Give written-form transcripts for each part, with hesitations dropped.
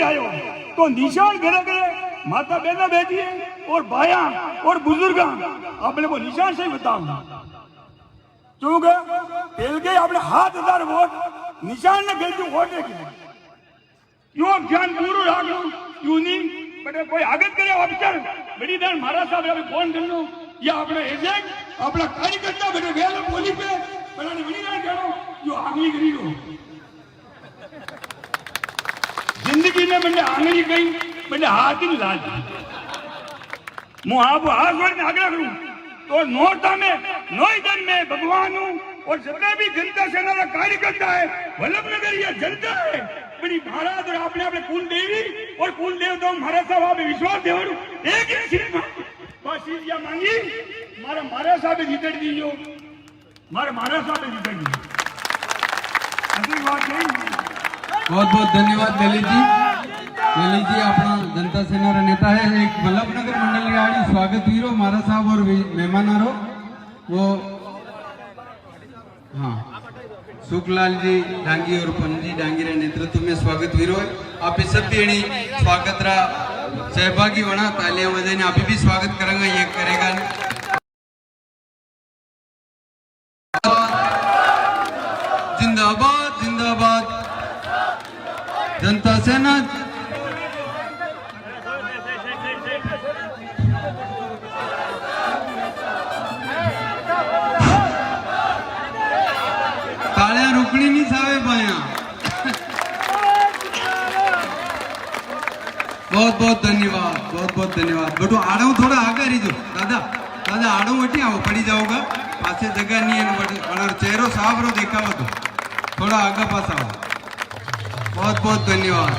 आयो तो निशान घरे घरे माता बहना बैठी है और भाया और बुजुर्ग अपने को निशान से बताओ क्योंकि पहल के अपने 7,000 वोट निशान ने गलती वोट यो ध्यान पूरा राखो यूं नहीं बटे कोई आगत करे ऑफिसर बड़ी दान महाराज साहब अभी फोन कर लो या अपना एजेंट अपना कार्यकर्ता बटे वेल बोली पे बनाने बड़ी दान करो यो आंगली करी लो जिंदगी में मैंने आंगली गई मैंने हाथ ही लाल मुँह आप हाथ जोड़ में आगे करूं तो नोरता में नोईदन में भगवान हूं और जितना भी जनता सेना का कार्यकर्ता है वल्लभनगर ये जनता है बड़ी महाराज और आपने अपने कुल देवी और कुल देवता महाराज साहब आप विश्वास देवर एक ही सीट बस मांगी मारा महाराज साहब जीत दीजिए मारे महाराज साहब जीत दीजिए बहुत बहुत धन्यवाद ललित जी अपना जनता सेना रा नेता है एक वल्लभनगर मंडल गाड़ी स्वागत वीरो महाराज साहब और मेहमानारो वो हाँ सुखलाल जी डांगी और पनजी डांगी रे नेतृत्व में स्वागत वीरो आप इस सब भी स्वागत रा सहभागी बना तालियां बजाने आप भी स्वागत करेंगे ये करेगा जिंदाबाद जिंदाबाद जनता सेना तालियां रुकनी नहीं सावे पाया बहुत बहुत धन्यवाद बेटो आड़ो थोड़ा आगे रही दादा दादा आड़ो वटी आओ पड़ी जाओगा पासे जगह नहीं है चेहरो साफ रो देखा हो तो थोड़ा आगे पास आओ बहुत धन्यवाद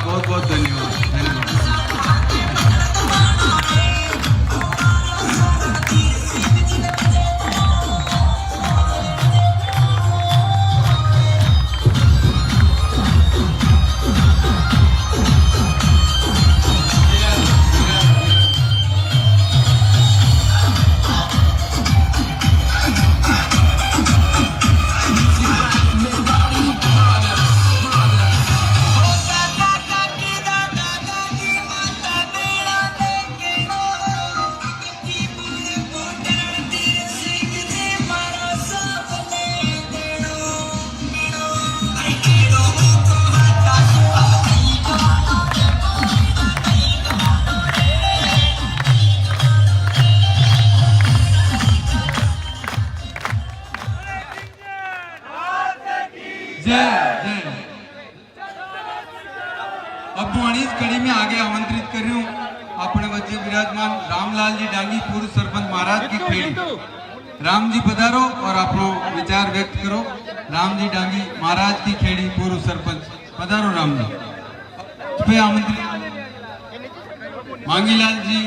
अब इस कड़ी में आगे आमंत्रित कर रही हूँ अपने बच्चे विराजमान रामलाल जी डांगी पूर्व सरपंच महाराज की खेड़ी राम जी पधारो और अपनो विचार व्यक्त करो राम जी डांगी महाराज की खेड़ी पूर्व सरपंच पधारो राम जी पे आमंत्रित मांगीलाल जी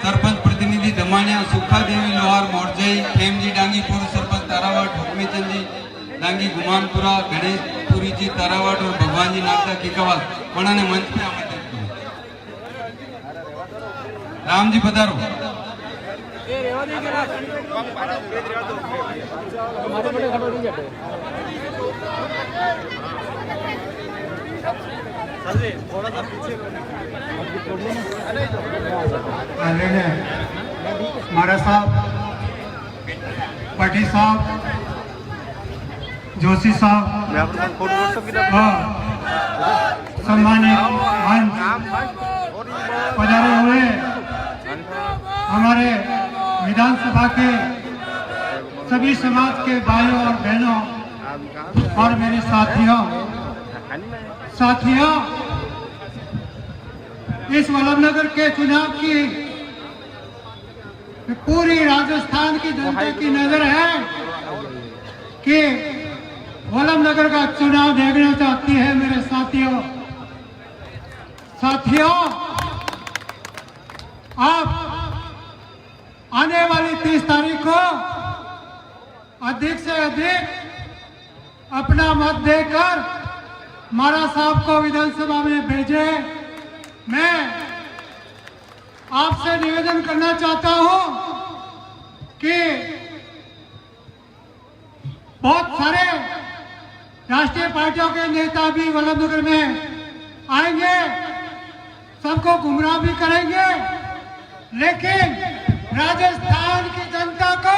सरपंच प्रतिनिधि दमानिया सुखा देवी लोहार मोरजई खेम जी डांगी पूर्व सरपंच तारावाट हुक्मीचंद जी डांगी गुमानपुरा गणेशपुरी जी तारावाट और भगवान जी नागदा किकावाल उन्होंने मंच पे आमंत्रित किया राम जी पधारो महाराज साहब पाटिल साहब जोशी साहब सम्मानित पधारे हुए हमारे विधानसभा के सभी समाज के भाइयों और बहनों और मेरे साथियों इस वल्लभनगर के चुनाव की पूरी राजस्थान की जनता की नजर है कि वल्लभनगर का चुनाव देखना चाहती है मेरे साथियों आप आने वाली 30 तारीख को अधिक से अधिक अपना मत देकर महाराज साहब को विधानसभा में भेजे। मैं आपसे निवेदन करना चाहता हूं कि बहुत सारे राष्ट्रीय पार्टियों के नेता भी वल्लभनगर में आएंगे सबको गुमराह भी करेंगे, लेकिन राजस्थान की जनता को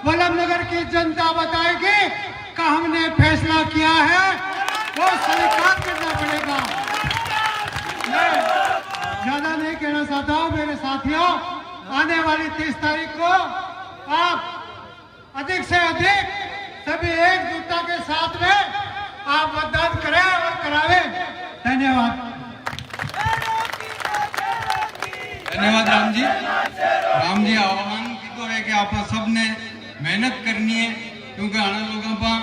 वल्लभनगर की जनता बताएगी कि हमने फैसला किया है वो स्वीकार करना पड़ेगा। मैं ज्यादा नहीं कहना चाहता हूं मेरे साथियों, आने वाली 30 तारीख को आप अधिक से अधिक सभी एकजुटता के साथ में आप मतदान करें और करावें। धन्यवाद। धन्यवाद राम जी। राम जी आह्वान की तो है कि आप सब ने मेहनत करनी है, क्योंकि आने लोगों का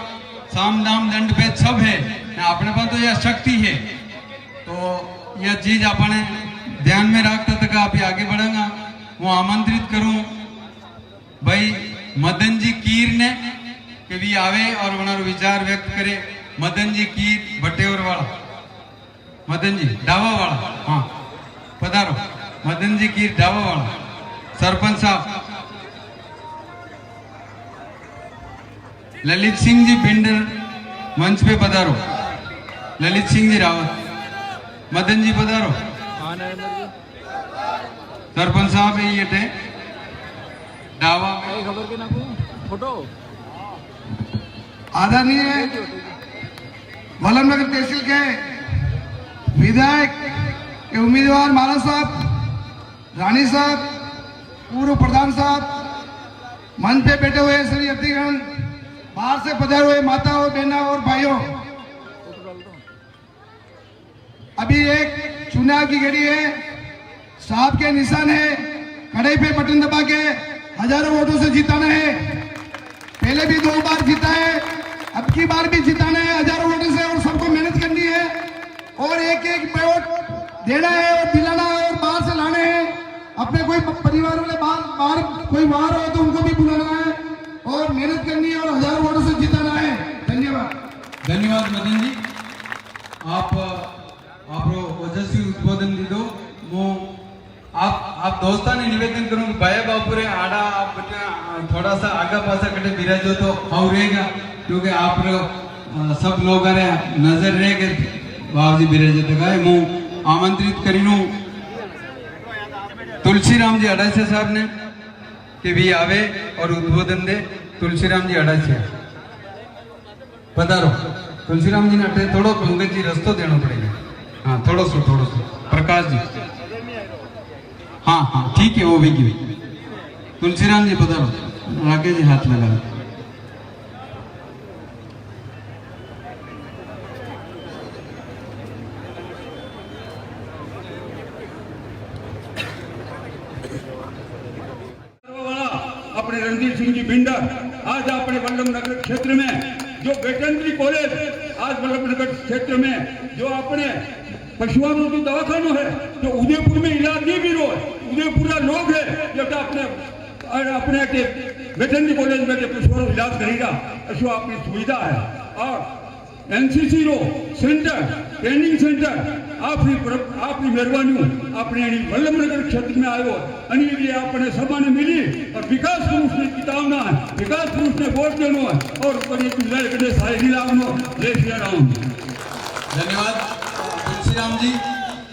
साम दाम दंड भेद सब है, अपने पास तो यह शक्ति है, तो यह चीज अपने ध्यान में रखता तक आप आगे बढ़ेगा। वो आमंत्रित करूं भाई मदन जी कीर ने कि भी आवे और उन्होंने विचार व्यक्त करे। मदन जी कीर बटेवर वाला, मदन जी डावा वाला, हाँ पधारो। मदन जी कीर डावा वाला, सरपंच साहब। ललित सिंह जी बिंडर मंच पे पधारो। ललित सिंह जी रावत, मदन जी पधारो। सरपंच साहब ये टे डावा खबर के ना फोटो आदरणीय वल्लभनगर तहसील के विधायक के उम्मीदवार महाराज साहब, रानी साहब, पूर्व प्रधान साहब, मंच पे बैठे हुए सभी अतिथिगण, बाहर से पधारे हुए माता और बहना और भाइयों, अभी एक चुनाव की घड़ी है, साहब के निशान है, कड़ाई पे बटन दबा के हजारों वोटों से जिताना है। पहले भी 2 बार जीता है, अब की बार भी जिताना है हजारों वोटों से, और सबको मेहनत करनी है और एक एक वोट देना है और दिलाना है और बाहर से लाने हैं। अपने कोई परिवार वाले बाहर कोई बाहर हो तो उनको भी बुलाना है और मेहनत करनी है और हजारों वोटों से जिताना है। धन्यवाद। धन्यवाद मदन जी। आप ओजस्वी उद्बोधन दीदो। वो आप दोस्ता ने निवेदन करूँ भाई बापुरे आड़ा आप थोड़ा सा आगा पासा कटे बिराजो तो हाउ रहेगा, क्योंकि आप सब लोग नजर रह के बाबूजी बिराजे तक मु आमंत्रित करीनू तुलसीराम जी अडासे साहब ने कि भी आवे और उद्बोधन दे। तुलसीराम जी अडासे पधारो। तुलसीराम जी ने अटे थोड़ो पंकज जी रस्तो देना पड़ेगा। हाँ थोड़ो सो प्रकाश जी, हाँ हाँ ठीक है वो भी की। तुलसीराम जी पधारो, राकेश जी हाथ लगा। अपने रणजीत सिंह जी बिंडर आज अपने वल्लभनगर क्षेत्र में जो वेटनरी कॉलेज आज वल्लभनगर क्षेत्र में जो अपने पशुओं की दवाखाना है, जो उदयपुर में इलाज नहीं भी रो उदयपुर लोग है जो अपने वेटनरी कॉलेज में पशुओं इलाज करेगा, ऐसा अपनी सुविधा है। और एनसीसी रो सेंटर ट्रेनिंग सेंटर आपकी मेहरबानी अपने वल्लभनगर क्षेत्र में आयो અને ये अपने सभा ने मिली और विकास पुरुष ने किताबना है, विकास पुरुष ने वोट देनो है और कड़े शायरी लावनो। जय श्री राम। धन्यवाद तुलसीराम जी।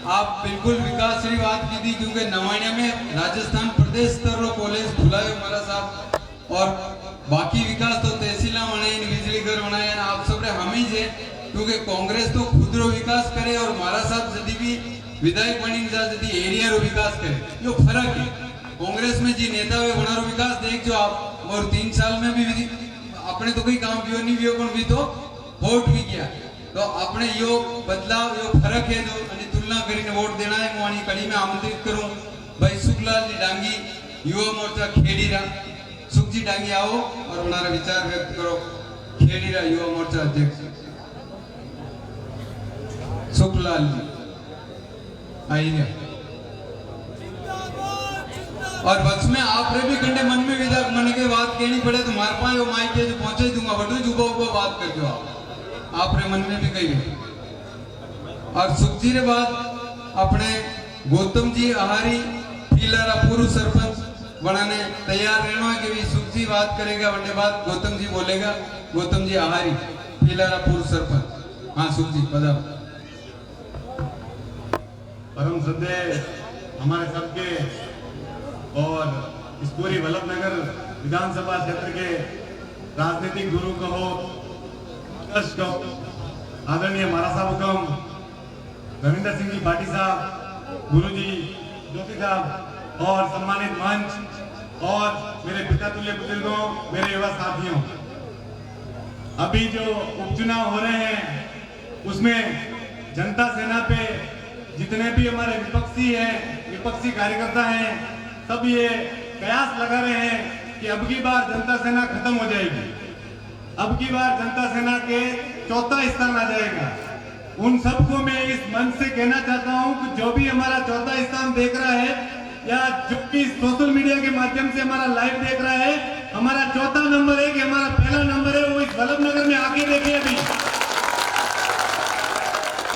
आप बिल्कुल विकास की बात की थी, क्योंकि नवाणिया में राजस्थान प्रदेश स्तर रो कॉलेज खुलायो मारा साहब, और बाकी विकास तो तहसील बनाई, बिजली घर बनाए, आप सब हम ही है, क्योंकि कांग्रेस तो खुद रो विकास करे और मारा साहब यदि भी विधायक बनी यदि एरिया रो विकास करे, यो फर्क है। कांग्रेस में जी नेता हुए बना रो विकास देख जो आप, और 3 साल में भी अपने तो कोई काम भी नहीं भी भी तो वोट भी किया, तो अपने यो बदलाव यो फर्क है जो तुलना करीने वोट देना है। मुआनी कड़ी में आमंत्रित करूं भाई सुखलाल जी डांगी, युवा मोर्चा खेड़ीरा। सुख जी डांगी आओ और हमारा विचार व्यक्त करो। खेड़ीरा युवा मोर्चा अध्यक्ष सुखलाल जी आइए। और बस में आप भी कंडे मन में विदा मन के बात कहनी पड़े तो मार पाए वो माइक के जो पहुंचे दूंगा बटू जुबा उबा बात कर दो आप रे मन में भी कही। और सुख जी रे बाद अपने गौतम जी आहारी पीलारा पूर्व सरपंच बनाने तैयार रहना है कि सुख जी बात करेगा, वनडे बाद गौतम जी बोलेगा। गौतम जी आहारी पीलारा पूर्व सरपंच। हाँ सुख जी पधारो। परम श्रद्धेय हमारे सबके और इस पूरी वल्लभनगर विधानसभा क्षेत्र के राजनीतिक गुरु कहो, आदर्श कहो, आदरणीय महाराज साहब हुक्म रविंदर सिंह जी भाटी साहब, गुरु जी ज्योति साहब और सम्मानित मंच और मेरे पिता तुल्य बुजुर्गों, मेरे युवा साथियों, अभी जो उपचुनाव हो रहे हैं उसमें जनता सेना पे जितने भी हमारे विपक्षी कार्यकर्ता हैं, सब ये कयास लगा रहे हैं कि अब की बार जनता सेना खत्म हो जाएगी, अब की बार जनता सेना के चौथा स्थान आ जाएगा। उन सबको मैं इस मंच से कहना चाहता हूं कि जो भी हमारा चौथा स्थान देख रहा है या जो भी सोशल मीडिया के माध्यम से हमारा लाइव देख रहा है, हमारा चौथा नंबर है कि हमारा पहला नंबर है, वो इस वल्लभनगर में आके देखे। अभी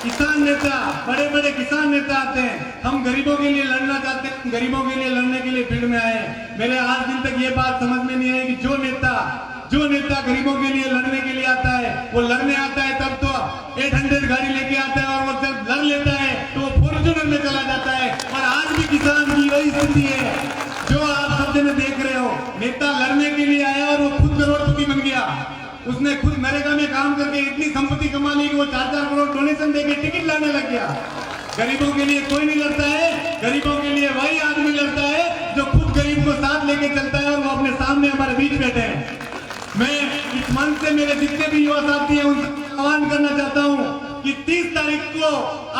किसान नेता, बड़े बड़े किसान नेता आते हैं, हम गरीबों के लिए लड़ना चाहते हैं, गरीबों के लिए लड़ने के लिए भीड़ में आए। मेरे आज दिन तक ये बात समझ में नहीं आई कि जो नेता गरीबों के लिए लड़ने के लिए आता है, वो लड़ने आता है तब तो 800 गाड़ी लेके आता है, और वो जब लड़ लेता है तो वो फॉर्च्यूनर में चला जाता है। और आज भी किसान की वही स्थिति है जो आप सब जने देख रहे हो। नेता लड़ने के लिए आया और वो खुद करोड़पति बन गया। उसने खुद नरेगा में काम करके इतनी संपत्ति कमा ली कि वो 4-4 करोड़ डोनेशन देके टिकट लाने लग गया। गरीबों के लिए कोई नहीं लड़ता है, गरीबों के लिए वही आदमी लड़ता है जो खुद गरीब को साथ लेके चलता है, और वो अपने सामने हमारे बीच बैठे हैं। मैं इस मंच से मेरे जितने भी युवा साथी हैं उनसे आह्वान करना चाहता हूं कि 30 तारीख को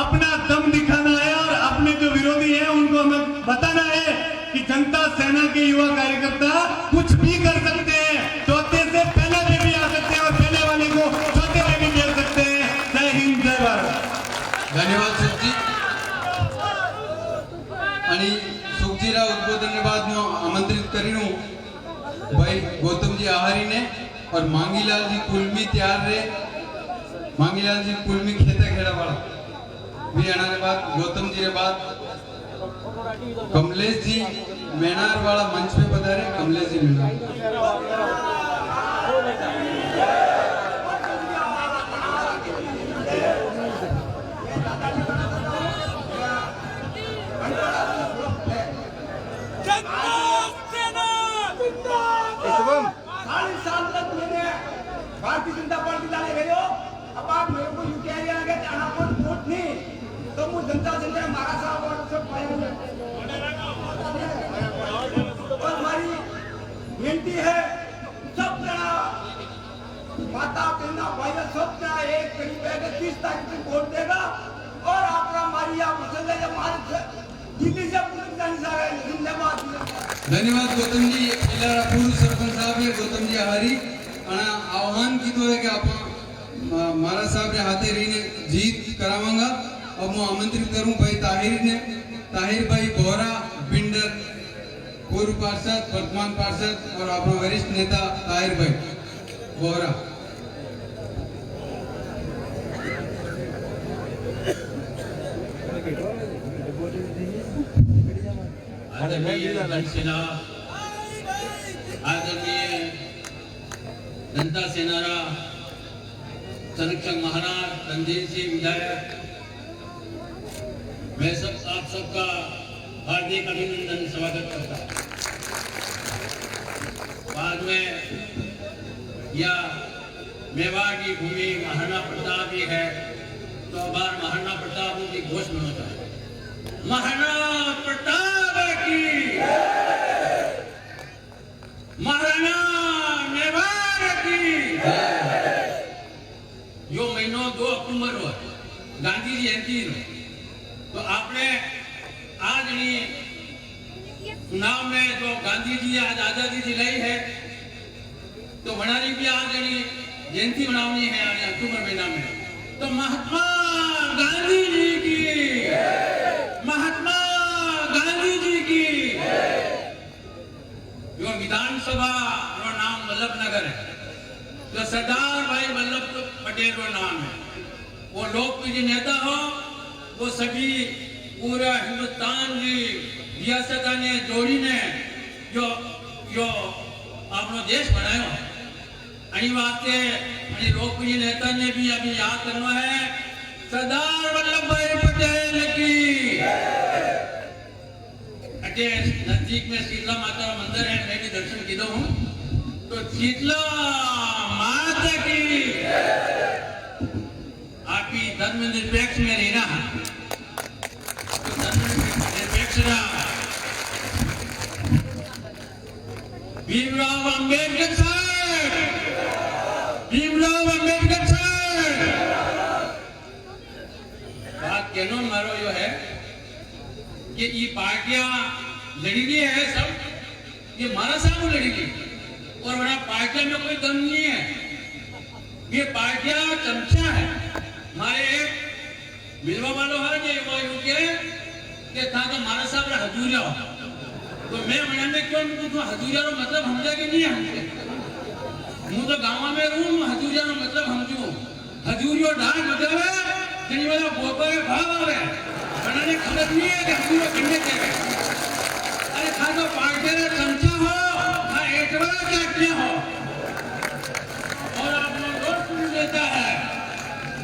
अपना दम दिखाना है, और अपने जो विरोधी हैं उनको हमें बताना है कि जनता सेना के युवा कार्यकर्ता कुछ भी कर सकते हैं, चौथे से पहले में भी आ सकते हैं और पहले वाले को चौथे में भी खेल सकते हैं। जय हिंद, जय भारत। धन्यवाद सुखजी। आणि सुखजीला उद्बोधन बाद आमंत्रित करीनु भाई गौतम जी आहारी ने और मांगीलाल जी कुलमी तैयार रहे। मांगीलाल जी कुलमी खेता खेड़ा वाला भी आने के बाद गौतम जी के बाद कमलेश जी मेनार वाला मंच पे पधारे। कमलेश जी मेनार भारतीय जनता पार्टी डाले गए हो। अब आप मेरे को यूके आ गए जाना पर वोट नहीं तो मुझे जनता से मारा साहब और सब पाएंगे। और हमारी विनती है सब जना माता पिता भाई सब जना एक करीब है 30 तारीख को वोट देगा, और आपका हमारी आप मसले हमारे जीती से जिंदाबाद। धन्यवाद गौतम जी। खेलारा पूर्व सरपंच साहब है गौतम जी आहारी। आह्वान कीधो है कि आप महाराज साहब ने हाथे रहीने जीत करावांगा। अब मैं आमंत्रित करूं भाई ताहिर भाई बोहरा बिंडर, पूर्व पार्षद, वर्तमान पार्षद और अपना वरिष्ठ नेता ताहिर भाई बोहरा। आदरणीय जनता सेनारा संरक्षक महाराज रणधीर सिंह विधायक, मैं आप सबका हार्दिक अभिनंदन स्वागत करता हूँ। बाद में या मेवाड़ की भूमि महाराणा प्रताप की है, तो बार महाराणा प्रताप की घोष में होता है महाराणा प्रताप की, महाराणा मेवाड़ की। जो महीनो 2 अक्टूबर हो गांधी जयंती रो, तो आपने आज चुनाव में जो गांधी जी आज आजादी दिलाई है, तो बनानी भी आज जयंती मनावनी है अक्टूबर महीना में। तो महात्मा गांधी जी की, महात्मा गांधी जी की। जो विधानसभा रो नाम वल्लभनगर है, जो सरदार भाई वल्लभ पटेल रो नाम है। वो लोकप्रिय नेता हो, वो सभी पूरा हिंदुस्तान की रियासत ने जोड़ी ने जो अपनो देश बनायो है। वास्ते लोकप्रिय नेता ने भी अभी याद करना है सरदार वल्लभ भाई पटेल की। अटे नजदीक में शीतला माता का मंदिर है, मैं भी दर्शन किया हूँ। तो शीतला माता की। आपकी धर्म निरपेक्ष में रहना, तो धर्म निरपेक्ष रहा। भीमराव अंबेडकर साहब, भीमराव अंबेडकर साहब। बात कहना मारो यो है कि ये पार्टियां लड़ेगी है सब, ये मारा साहब लड़ेगी और बड़ा पार्टियां में कोई दम नहीं है। ये पार्टियां चमचा है। मारे एक मिलवा वालों है जो वो यूके के था तो मारा साहब हजूरिया, तो मैं मनाने क्यों पूछूं हजूरिया रो मतलब समझा कि नहीं हमसे। હું તો ગામમાં મે રહું, હજુરિયાનો મતલબ સમજુ। હજુરિયો ઢાક બજાવે તેની વાળા ગોપાએ ભાવ આવે, મને ખબર નહીં है कि હજુરિયો किन्ने कहे। अरे खासो पार्टी रे चमचा हो ना एटवा चाटने हो। और आप लोग रोज सुन लेता है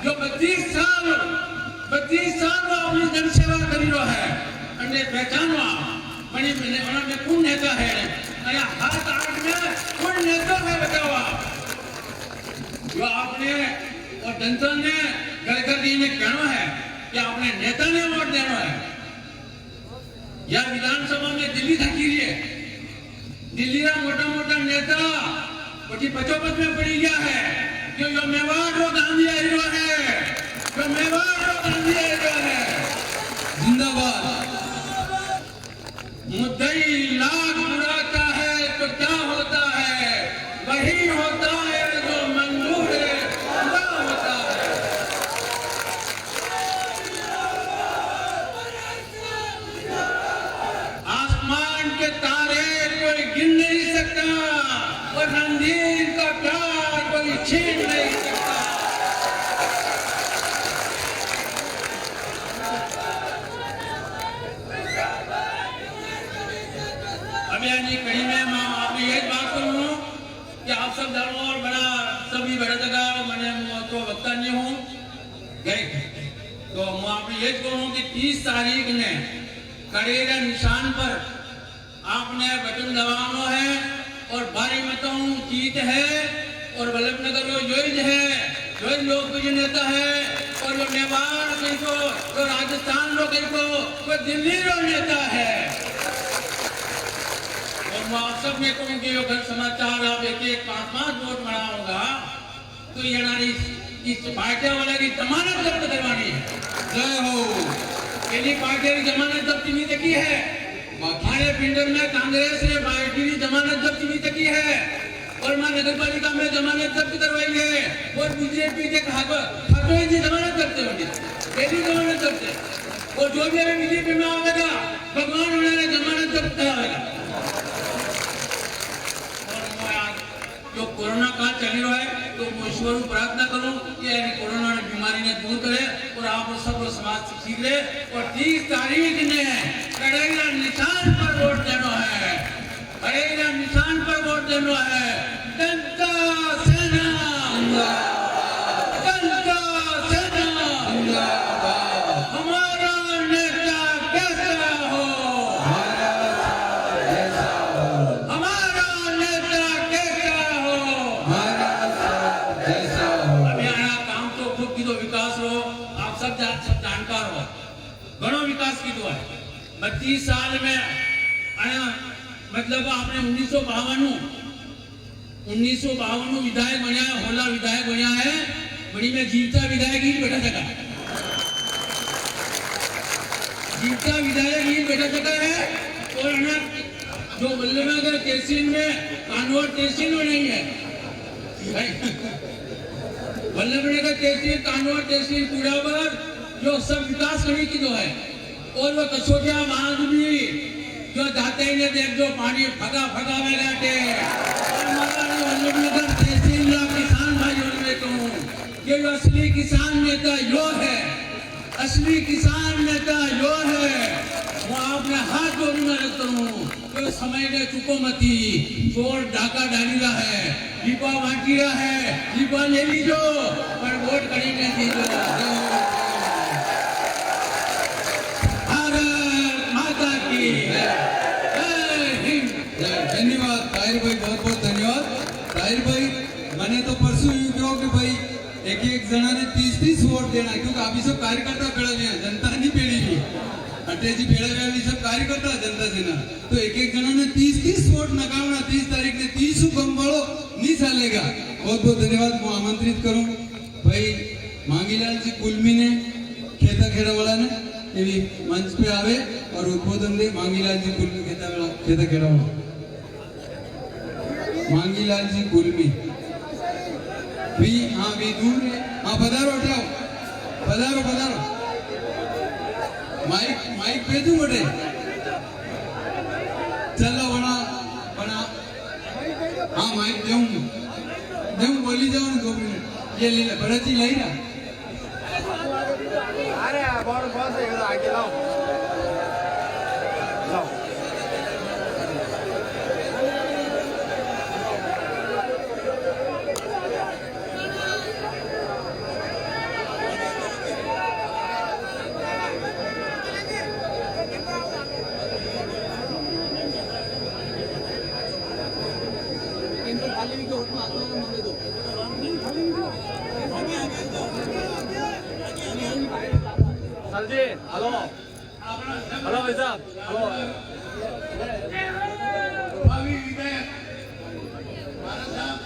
जो 32 साल वो अपनी जनसेवा करी रो है, अन्य पहचानवा मणि में कौन नेता है। अरे हाथ आठ में कौन नेता है बतावा। जो आपने और जनता ने गड़करी ने कहना है कि आपने नेता ने वोट देना है। या विधानसभा में दिल्ली थकी रही है, दिल्ली का मोटा मोटा नेता पची 55 में पड़ी गया है। जो यो मेवाड़ रो गांधी हीरो है, जो मेवाड़ रो गांधी हीरो है। जिंदाबाद। मुद्दई लाख बुराता है तो क्या होता है, वही होता है जो मंजूर है पूरा होता है। आसमान के तारे कोई गिन नहीं सकता और रणधीर का प्यार कोई छीन नहीं सकता। अभियानी कड़ी में मैं आपने यही बात करूँ कि आप सब जानो और बड़ा सभी बड़ा जगह मैंने तो वक्ता नहीं हूँ गए, तो मैं आपने यही कहूँ कि 30 तारीख ने कड़ेरा निशान पर आपने बटन दबाना है और भारी मतों जीत है। और वल्लभनगर जो योज है, जो लोकप्रिय नेता है, और जो मेवाड़ को, जो राजस्थान लोग को, वो दिल्ली रो नेता है। मैं आप सब में कहूँगी अगर समाचार आप एक 5-5 वोट बढ़ाऊंगा तो ये इस पार्टी वाला की जमानत जब्त करवानी है। जय हो। यदि पार्टी की जमानत जब्त नहीं तकी है, हमारे पिंडर में कांग्रेस ने पार्टी की जमानत जब्त नहीं तकी है और मां नगर पालिका में जमानत जब्त करवाएंगे और बीजेपी के खातों की जमानत जब्त होगी, यदि जमानत जब्त है। और जो भी अभी बीजेपी में आएगा भगवान उन्होंने जमानत जब्त कराएगा। जो कोरोना काल चल रहा है तो ईश्वर को प्रार्थना करूं कि कोरोना बीमारी ने दूर करे और आप सब समाज सीख ले। और 30 तारीख ने कड़ेरा निशान पर वोट देना है, कड़ेरा निशान पर वोट देना है। जनता सेना, जनता सेना, हमारा नेता कैसा हो, हमारा नेता कैसा हो। अभियान काम तो खूब की तो विकास हो, आप सब जानकार हो, घणो विकास की तो है। 32 साल में मतलब आपने 1952 विधायक बनया है, होला विधायक बनया है, बड़ी में जीवता विधायक ही बैठा सका, जीवता विधायक ही बैठा सका है। और जो वल्लभनगर तहसील में कानवर तहसील में नहीं है, वल्लभनगर तहसील, कानवर तहसील, कुड़ावर जो सब विकास करने की जो है। और वो कसोटिया बांध भी जो जाते ही ने देख जो पानी फगा फगा में गाटे। और हमारा वल्लभनगर तहसील या किसान भाइयों में कहूँ ये जो असली किसान नेता यो है, असली किसान नेता यो है। वो आपने हाथ जोड़ी में रखता हूँ तो समय ने चुको मती, चोर डाका डाली रहा है, दीपा बांटी रहा है, दीपा ले लीजो पर वोट कड़ी में दीजो। जय हिंद। धन्यवाद ताहिर भाई, बहुत बहुत धन्यवाद ताहिर भाई। मैंने तो परसों यूं कहो कि भाई एक जना ने 30-30 वोट देना, क्योंकि अभी सब कार्यकर्ता पेड़ा हुए हैं, जनता नहीं पेड़ी हुई। अट्टे जी पेड़ा हुए अभी सब कार्यकर्ता जनता से ना, तो एक जना ने 30-30 वोट नकामना 30 तारीख ने 30 कम वालों नहीं चलेगा। बहुत बहुत धन्यवाद। मैं आमंत्रित करूं भाई मांगीलाल जी कुलमी ने खेता खेड़ा वाला ने ये भी मंच पे आवे और उद्बोधन दे। मांगीलाल जी कुलमी खेता खेड़ा वाला, मांगीलाल जी कुलमी भी, हाँ भी दूर है, हाँ पधारो उठाओ, पधारो पधारो। माइक पे दूं बटे, चलो बना बना, हाँ माइक दूं बोली जाओ ना 2 मिनट। ये ले बड़ा जी लाई ना, अरे बहुत आगे लाओ। सर जी हेलो हेलो भाई साहब हेलो। भावी विधायक महाराज साहब,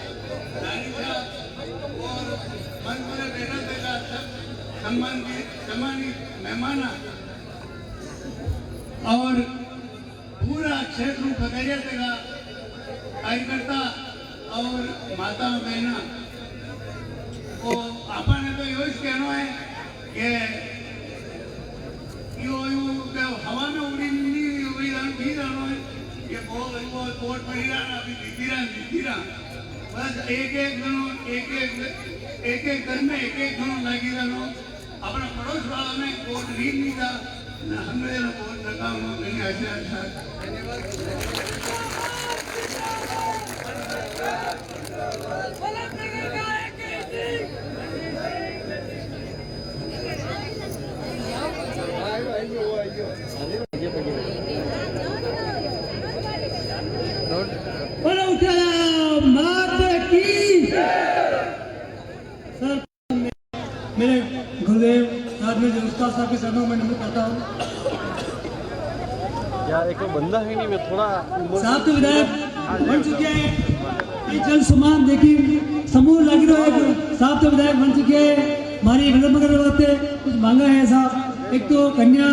रानी साहब और मंच पर बैठा सम्मानित मेहमान और पूरा क्षेत्र खगड़िया का कार्यकर्ता और माता बहना को आपने तो यो कहना है कि हवा में उड़ी नहीं जानो है, ये बहुत पड़ी रहा अभी जीती रहा। बस एक घर में एक जनो लगी जानो। अपना पड़ोस वाला में वोट नहीं था, हमने वोट लगा नहीं अच्छा। मेरे गुरुदेव राजवीर जी उस्ताद साहब के चरणों में नमन करता हूँ। यार एक बंदा है नहीं, मैं थोड़ा साहब तो विधायक बन चुके हैं, ये जन सम्मान देखिए समूह लग रहा है। साहब तो विधायक बन चुके हैं, हमारी वल्लभनगर वास्ते कुछ मांगा है साहब। एक तो कन्या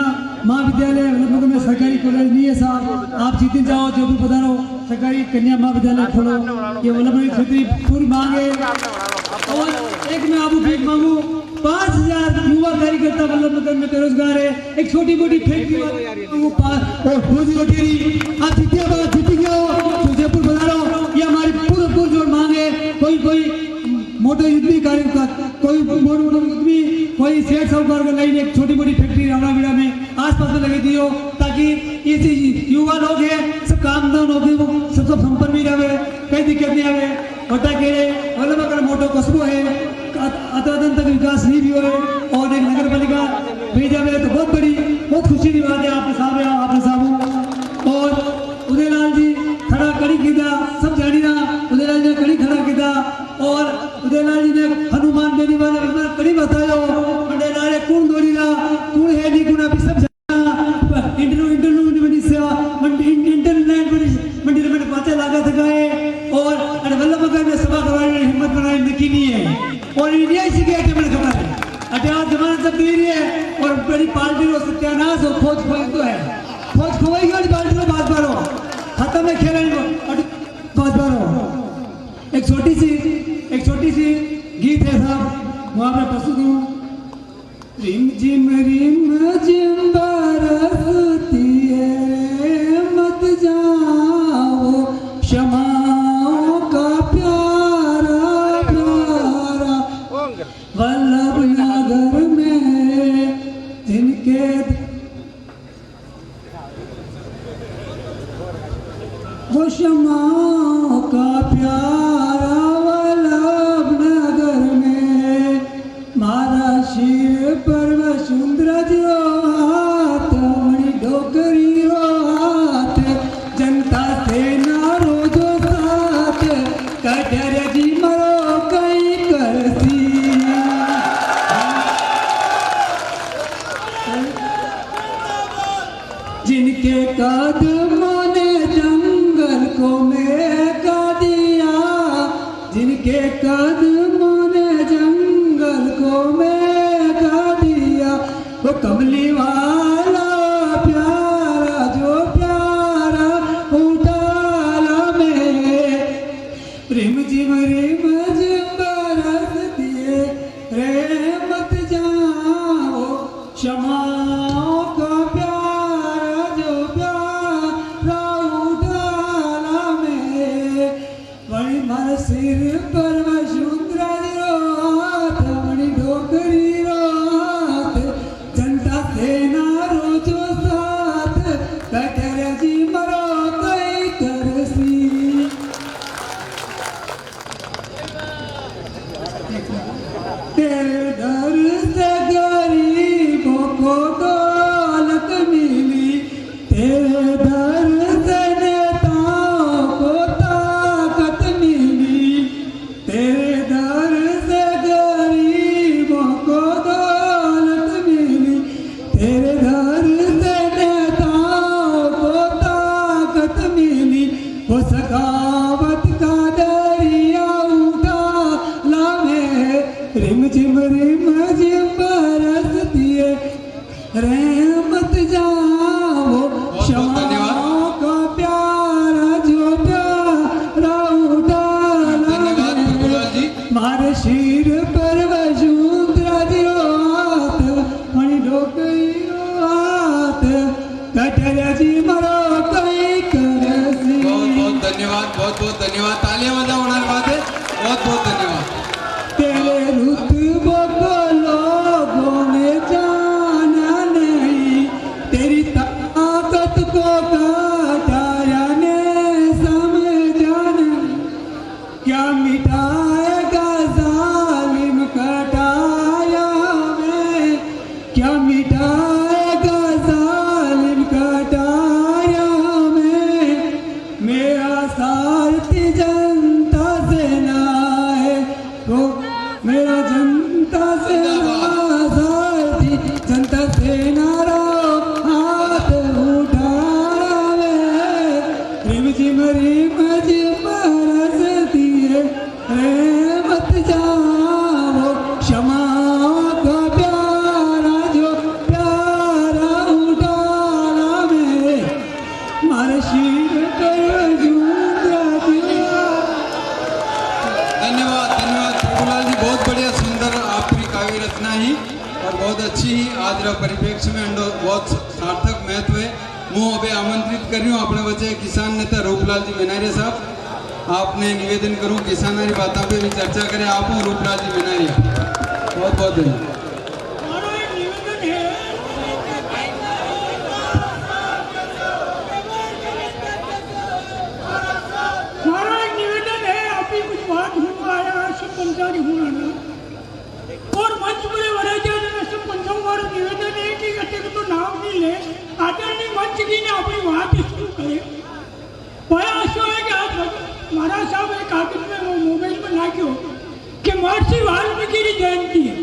महाविद्यालय वल्लभनगर में सरकारी कॉलेज नहीं है साहब, आप जीते जाओ जो भी पधारो सरकारी कन्या महाविद्यालय खोलो, ये वल्लभनगर क्षेत्र की पूरी मांग है। और एक मैं आपको भीख मांगू, 5000 युवा कार्यकर्ता वल्लभनगर में बेरोजगार है, एक छोटी मोटी फैक्ट्री और रोजी रोटी आप जीती जाओ जयपुर पधारो, ये हमारी पूरी जो मांग है। कोई मोटर युद्ध कार्यकर्ता, कोई मोटर कोई सेठ साहूकार का लाइन, एक छोटी मोटी फैक्ट्री रावणागढ़ में आसपास में लगे दियो, ताकि ये युवा लोग है सब काम दाम हो गए, सब संपन्न भी रहे, कई दिक्कत नहीं आवे। बता के वल्लभनगर मोटो कस्बो है, अतदन तक विकास नहीं भी हो और एक नगर पालिका भेजा गया तो बहुत खुशी की बात है। आपने साहब और उदयलाल जी खड़ा कड़ी कीदा, सब जानी ना उदयलाल जी ने कड़ी खड़ा कीदा और उदयलाल जी ने हनुमान बेनी वाले कड़ी बतायो मंडे लारे कौन दौड़ी ला कौन है नहीं कौन अभी सब मंडी में पाते लागत गए और वल्लभनगर में सभा करवाने हिम्मत बनाने निकी नहीं है और इंडिया से गया टेबल खबर है अटयार जमानत सब दे रही है और बड़ी पार्टी रो सत्यानाश और खोज तो है, खोज खोएगी और पार्टी में बात बारो खत्म है खेल बात बारो। एक छोटी सी गीत है साहब, वहां पर प्रस्तुत हूँ। रिम जिम बरसती है मत जाओ क्षमाओं का प्यारा वल्लभनगर में जिनके वो क्षमाओं का प्यारा वल्लभनगर में मारा शिव पर्व सुंदर जो हाथ मणि डोकरी जिनके कदमों ने जंगल को महका दिया, जिनके कदमों ने जंगल को महका दिया, वो कमली वाला प्यारा जो प्यारा उठाला में रिम जिम बरस दिए रहमत जाओ क्षमाओं का प्यारा जो प्यारा उठाला में वही मर सिर पर वसुंधरा रोत वही डोकरी रोत जनता सेना रोजो साथ कटर जी मरो कई करसी तेरे दर से गरीबों को दौलत मिली, तेरे दर से नेताओं को ताकत मिली, तेरे दर से गरीबों को दौलत मिली, तेरे दर से नेताओं को ताकत मिली, वो सखावत का दरिया उठा लावे रिम जिम बरस दिए रहमत जाओ क्षमाओं का प्यारा जो प्यारा उठाला मारे शीर पर वसुंधरा जी रोत मणि डोकई रोत कटर जी मरो कई करसी। बहुत बहुत धन्यवाद, बहुत बहुत धन्यवाद। तालियां बजाओ उन्होंने बात है, बहुत बहुत धन्यवाद। तेरे रुतबों को लोगों ने जाना नहीं, तेरी ताकत को घटाया ने समझा नहीं, क्या मिटाएगा जालिम कटाया में, क्या मिटाएगा जालिम कटाया में, मेरा सारथी जनता से ना है वो मेरा जनता से सारथी जनता से नारा हाथ उठावे रिम जिम बरस दिए रहमत जाओ क्षमाओं का प्यारा जो प्यारा उठाला में मारे शीर पर वसुंधरा दिया। धन्यवाद धन्यवाद प्रभुलाल जी, बहुत बढ़िया सुंदर आपकी काव्य रचना ही और बहुत अच्छी ही आज परिप्रेक्ष्य में बहुत सार्थक महत्व है। मैं अभी आमंत्रित कर रही हूँ अपने बच्चे किसान नेता रूपलाल जी मेनारिया साहब, आपने निवेदन करूँ किसानारी बातों पे भी चर्चा करें आप और रूपलाल जी मेनारिया। बहुत बहुत धन्यवाद। हमारा एक निवेदन है हमारा एक निवेदन है अभी कुछ बात हुआ आया सब पंचायत हुआ ना और मंच पर वराय सब पंचायत हमारा निवेदन है कि अटे को तो नाम नहीं ले आदरणीय मंच जी ने अपनी बात शुरू करे प्रयास है कि आप महाराज साहब एक कागज में वो मोबाइल में नाख्यो कि महर्षि वाल्मीकि की जयंती है,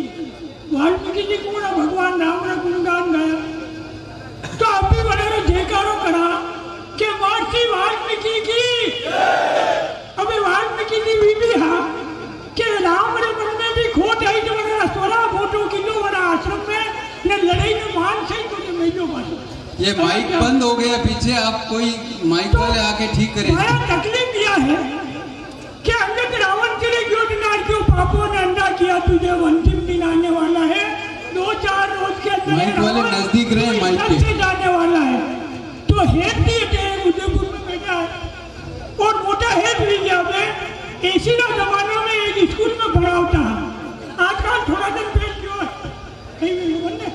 वाल्मीकि जी को भगवान राम ने गुणगान गाया तो अभी बड़े जयकारो करा कि महर्षि वाल्मीकि की अभी वाल्मीकि जी भी हाँ कि राम रे मन में भी खोट आई तो बड़ा 16 फोटो किलो बड़ा आश्रम में ने लड़ाई में मान सही तो मेजो बासो ये माइक बंद हो गया पीछे, आप कोई माइक वाले आके ठीक करें। बड़ा तकलीफ दिया है कि अंगद रावण के लिए क्यों दिनार क्यों पापों ने अंडा किया तुझे अंतिम दिन आने वाला है 2-4 रोज के अंदर माइक वाले नजदीक रहे माइक के से जाने वाला है तो हेड दिए उदयपुर में बैठा है और मोटा हेड लीजिए आपने एसी ना जमाना में एक स्कूल में पढ़ा होता है आजकल थोड़ा दिन पहले जो कहीं भी बनने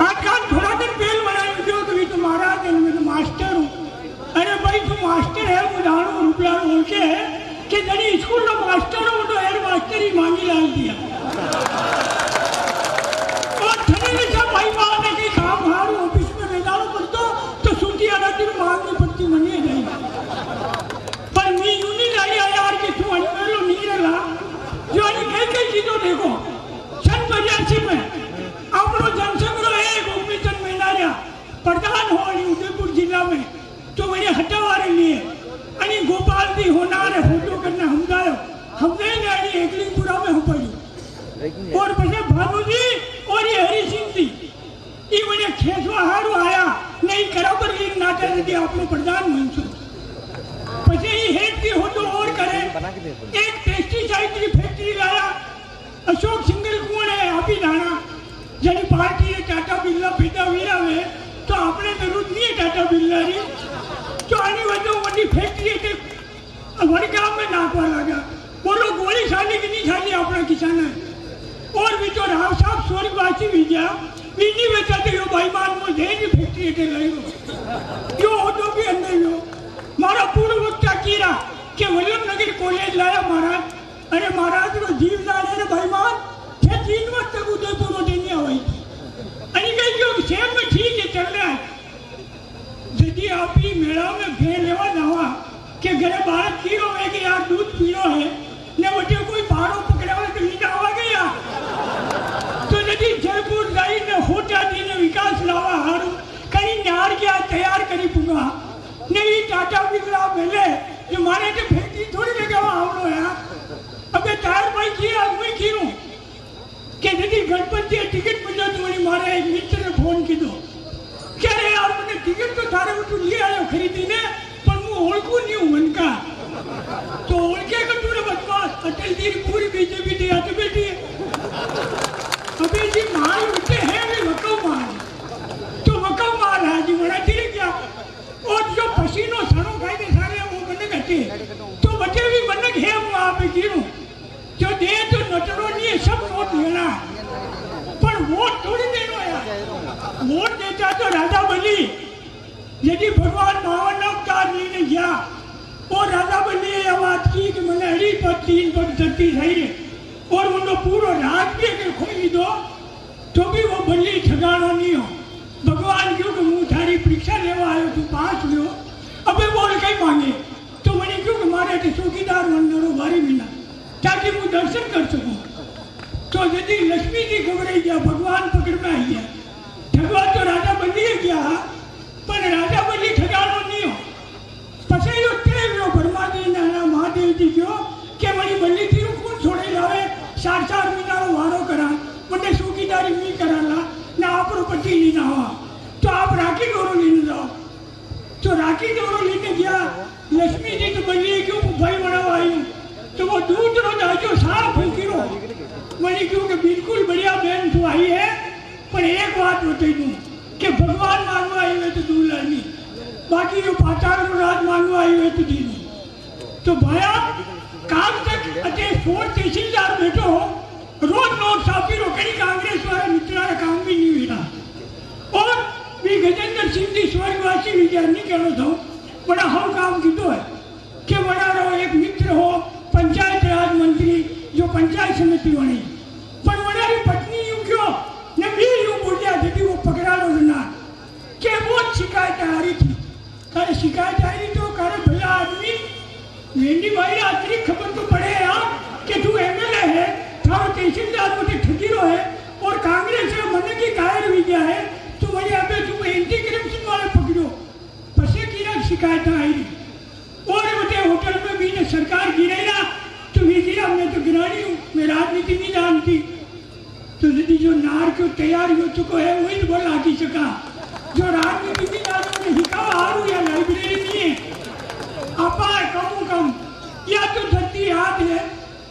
आजकल थोड़ा दिन पहले बनाए जो कभी तुम्हारा दिन में तो मास्टर हूँ अरे भाई तुम मास्टर है उदाहरण रुपया बोल के है कि जड़ी स्कूल का मास्टर हो तो हेड मास्टर ही मांगी डाल दिया और ठंडे से भाई बाहर ने कहीं काम बाहर ऑफिस में बेदारो करतो तो सूटी आना दिन मांगनी पड़ती मनी जाए पर मी यूनी लाई यार कि तू अनमेलो नहीं रहा जो अने कई चीजों देखो सन 82 में अपनो जनसंघ रो एक गोपीचंद मेनारिया प्रधान हमारे लिए अनि गोपाल जी होनार फोटो करना समझायो हमने ने एकलिंगपुरा में हो पड़ी और પછી ભાનુજી और ये हरि सिंह जी ये મને ખેંચવા હારું આયા નહીં બરાબર લીન નાટે નથી આપણો પ્રધાન બનશું પછી ये हेड भी हो तो और करे एक पेस्टिसाइड की फैक्ट्री लाया अशोक सिंगल कौन है अभी नाना जनी पार्टी ने टाटा बिरला पैदा वीरा में तो आपने जरूरत नहीं है टाटा बिरला री तो आनी वजह वही फैक्ट्री के वड़गांव में नाकवा लगा बोलो गोली साली की नहीं साली अपना किसान है और भी तो राव साहब स्वर्गवासी भी गया इन्हीं बचा तो यो भाईमान को जेल फैक्ट्री के लाई यो हो तो भी अंदर यो मारा पूर्व वक्ता कीरा के वल्लभनगर कॉलेज लाया महाराज अरे महाराज रो जीव जाने रे भाईमान छे 3 वर्ष तक उदयपुर में नहीं आई अनि कहीं जो सेम में ठीक है चल रहा है यदि आप ही मेला में भेड़ लेवा जावा के घरे बाहर कीरो है कि यार दूध पीनो है ने बटे कोई बारो पकड़ावा तो नीचा आवा गया तो यदि जयपुर जाई ने होटा दी ने विकास लावा हारू कहीं नार क्या तैयार करी पुगा नहीं टाटा बिरला मिले जो मारे के फैक्ट्री थोड़ी लगावा हमलो यार अबे टायर भाई किया मैं क्यों के यदि गणपति टिकट मिला तो मैंने मारे एक मित्र ने फोन की दो क्या रे यार मैंने टिकट तो थारे उठू लिए आयो खरीदी ने पर मैं ओळखू नहीं हूं मन का तो ओळखे का तूने बकवास अटल जी पूरी बीजेपी दी आते बैठी अबे जी मार उठे हैं भी वकव मार तो वकव मार है जी बड़ा ठीक क्या और जो पसीनो सड़ो खाई दे सारे वो बनक हटे तो बचे भी बनक है वो आप क्यों जो दे तो नटरो नहीं सब वोट लेना पर वोट थोड़ी देना यार वोट देता तो राजा बली यदि भगवान मावन अवतार लेने गया और राजा बली ये बात की कि मैंने अड़ी पर 3 पर 36 है और उनको पूरा राज भी अगर खोई दो तो भी वो बली ठगाना नहीं हो भगवान क्यों कि मुँह थारी परीक्षा लेवा आयो तू पास लो अबे बोल कहीं मांगे तो मैंने क्यों कि मारे थे चौकीदार मंडलो बारी मिला ताकि मैं दर्शन कर सकूं तो यदि लक्ष्मी जी घबराई गया भगवान पकड़ में आई गया ठगवा तो राजा बली गया पर राजा बली ठगानो नहीं हो पछे यो तेव्यो ब्रह्माजी नाना महादेव जी क्यों के मनी बली थी कौन छोड़े लावे 4 महीना वारो करा मने चौकीदारी नहीं कराला ना आपरो पट्टी लेना हुआ तो आप राखी डोरो लेने जाओ तो राखी डोरो लेने गया लक्ष्मी जी तो बली क्यों भाई बनावा आई तो वो दूध रो जाओ साफ फूकी रो मैंने क्यों कि बिल्कुल बढ़िया बहन तो आई है पर एक बात बता दूं कि भगवान मांगवा आई हुए तो दूल्हा नहीं बाकी जो पाचार राज मांगवा आई हुए तो दी नहीं तो भैया काम तक अटे 4 तहसीलदार बैठो रोज नोट छापी रो कहीं कांग्रेस वाले मित्रा का काम भी नहीं हुआ और भी गजेंद्र सिंह जी स्वर्गवासी विज्ञानी कहना था बड़ा हम काम कीधो है कि बड़ा रो एक मित्र हो पंचायत राज मंत्री जो पंचायत समिति बनी पर वनारी पत्नी यूं क्यों ने भी यूं बोलिया यदि वो पकड़ा लो ना के बहुत शिकायत आ रही थी करे शिकायत आ रही तो करे भला आदमी मेंढी भाई आखिरी खबर तो पड़े यार कि तू एमएलए है थारो तहसीलदार मुझे ठगी रो है और कांग्रेस ने मन की कायर भी गया है तो वही अबे तू एंटी करप्शन वाले पकड़ो पसे की ना शिकायत आई और बटे होटल में भी ने सरकार गिरे ना तो भी गिरा मैं तो गिरानी हूँ मैं राजनीति नहीं जानती तो यदि जो नार क्यों तैयार हो चुका है वही तो बोल आकी सका जो राजनीति नहीं जानते हिकावा हारू या लाइब्रेरी नहीं है आपा कम या तो धरती याद है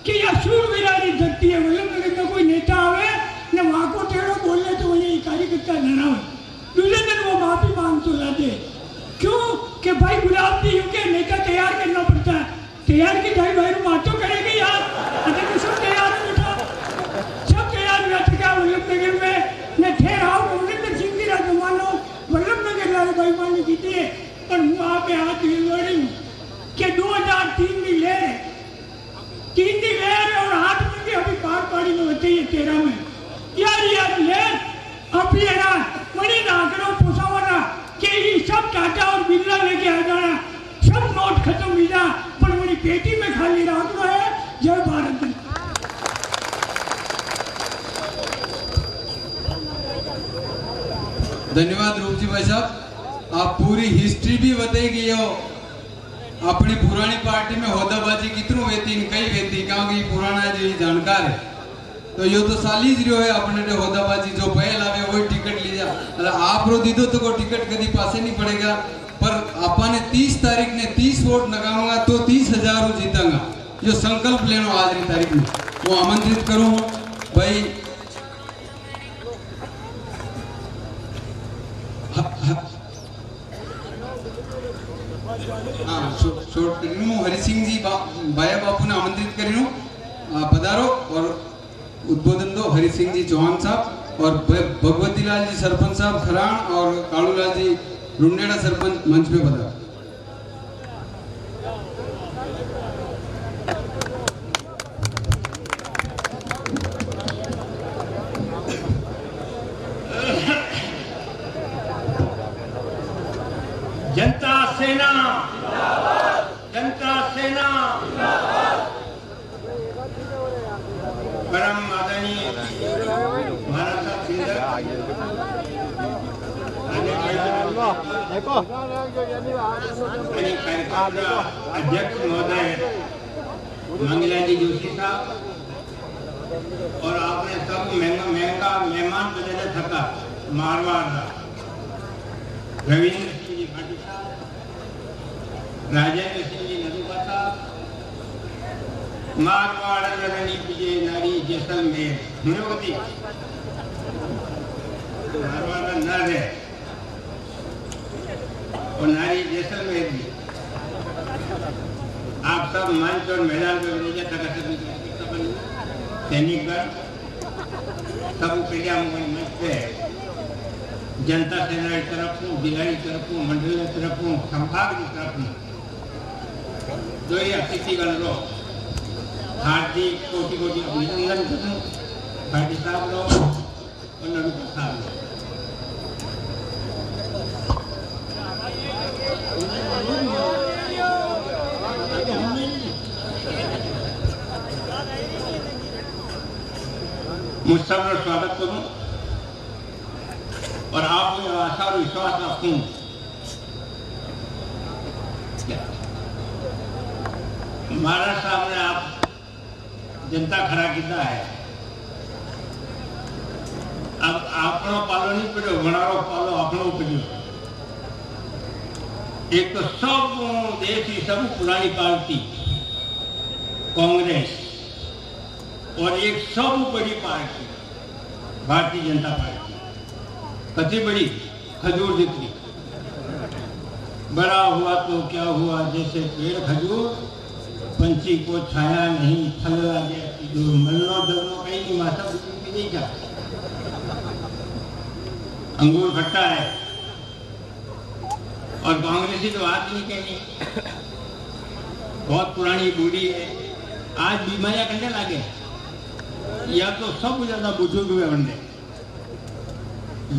कि या सूरवीरानी धरती है वल्लभनगर में कोई नेता आवे न वहाँ को टेढ़ो बोलने तो वही कार्यकर्ता न रहे दूसरे दिन वो माफी मांग तो लाते क्यों कि भाई गुलाब जी के नेता तैयार करना पड़ता है तैयार की ढाई भाई मातो करेंगे यार अगर तो सब तैयार बैठा सब तैयार बैठ गया वल्लभनगर में न ठहराओ अमरिंदर सिंह जी राज मानो वल्लभनगर वाले भाई मानी जीती है और वहाँ पे हाथ लड़ी कि 2003 में ले 3 दिन ले और 8 में भी अभी पार पाड़ी में होते ही 13 में यार ले अब ये ना मनी ना करो पोसावाना कि ये सब टाटा और बिरला लेके आ जाना सब नोट खत्म हो जा पर मेरी पेटी में खाली रखना है जय भारत। धन्यवाद रूप जी भाई साहब आप पूरी हिस्ट्री भी बताई गई हो अपनी पुरानी पार्टी में होदाबाजी कितनों वेती न कई वेती क्योंकि पुराना जो जानकार है तो यो तो साली जो है अपने ने होदाबाजी जो पहल आवे वही टिकट लीजा अरे आप रो दीदो तो को टिकट कभी पासे नहीं पड़ेगा पर अपन ने 30 तारीख ने 30 वोट लगाऊंगा तो 30,000 जीतांगा जो संकल्प लेनो आज की तारीख में वो आमंत्रित करूं भाई शॉर्ट करूं हरि सिंह जी बाया बापू ने आमंत्रित करूं पधारो और उद्बोधन दो हरि सिंह जी चौहान साहब और भगवती लाल जी सरपंच साहब खराण और कालूलाल जी रुंडेड़ा सरपंच मंच पे पधारो। जनता सेना जनता सेना परम आदरणीय महाराज साहब सिंधर अध्यक्ष महोदय मंगलाजी जोशी साहब और आपने सब महंगा मेहमान बजाने थका मारवाड़ रविंद्र सिंह जी भाटी साहब राजेंद्र सिंह जी नदुका साहब मारवाड़ रणनी विजय नारी जैसलमेर हिनोवती मारवाड़ नर है और नारी जैसलमेर भी आप सब मंच और मैदान पर विजय तक सैनिकगण सब पहले मंच पे जनता सेना की तरफ जिला की तरफ मंडल की तरफ संभाग की तरफ जो ये अतिथिगण लो हार्दिक कोटि कोटि अभिनंदन करूं भाटी साहब लो और नरुका साहब लो मुझ सबका स्वागत करूं और आप आशा और विश्वास रखूं महाराज साहब ने आप जनता खरा किया है अब आपनो पालो नहीं पड़ो घणारो पालो अपनो पड़ो एक तो सब देश की सब पुरानी पार्टी कांग्रेस और एक सब बड़ी पार्टी भारतीय जनता पार्टी कति बड़ी खजूर जितनी बड़ा हुआ तो क्या हुआ जैसे पेड़ खजूर पंछी को छाया नहीं फल लगे जो मलनो दलनो कहीं नहीं माता बुद्धि नहीं जा अंगूर खट्टा है और कांग्रेसी तो बात नहीं कहनी बहुत पुरानी बूढ़ी है आज बीमारियां करने लगे या तो सब ज्यादा बुजुर्ग में बन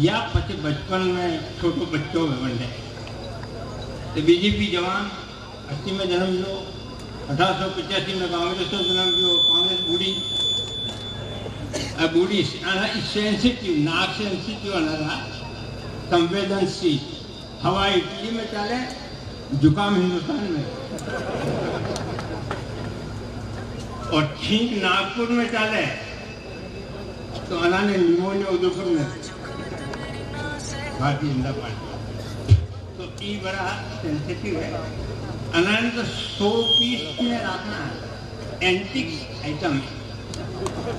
या पचे बचपन में छोटे बच्चों में बन तो बीजेपी जवान 80 में जन्म लो 1885 में कांग्रेस में जन्म लो कांग्रेस बूढ़ी सेंसिटिव नाक सेंसिटिव अनारा संवेदनशील हवा इटली में चले जुकाम हिंदुस्तान में और छींक नागपुर में चले तो अनाने निमोनिया उदयपुर में भारतीय जनता पार्टी तो ये बड़ा सेंसिटिव है अनाने तो 100 पीस में रखना है एंटिक्स आइटम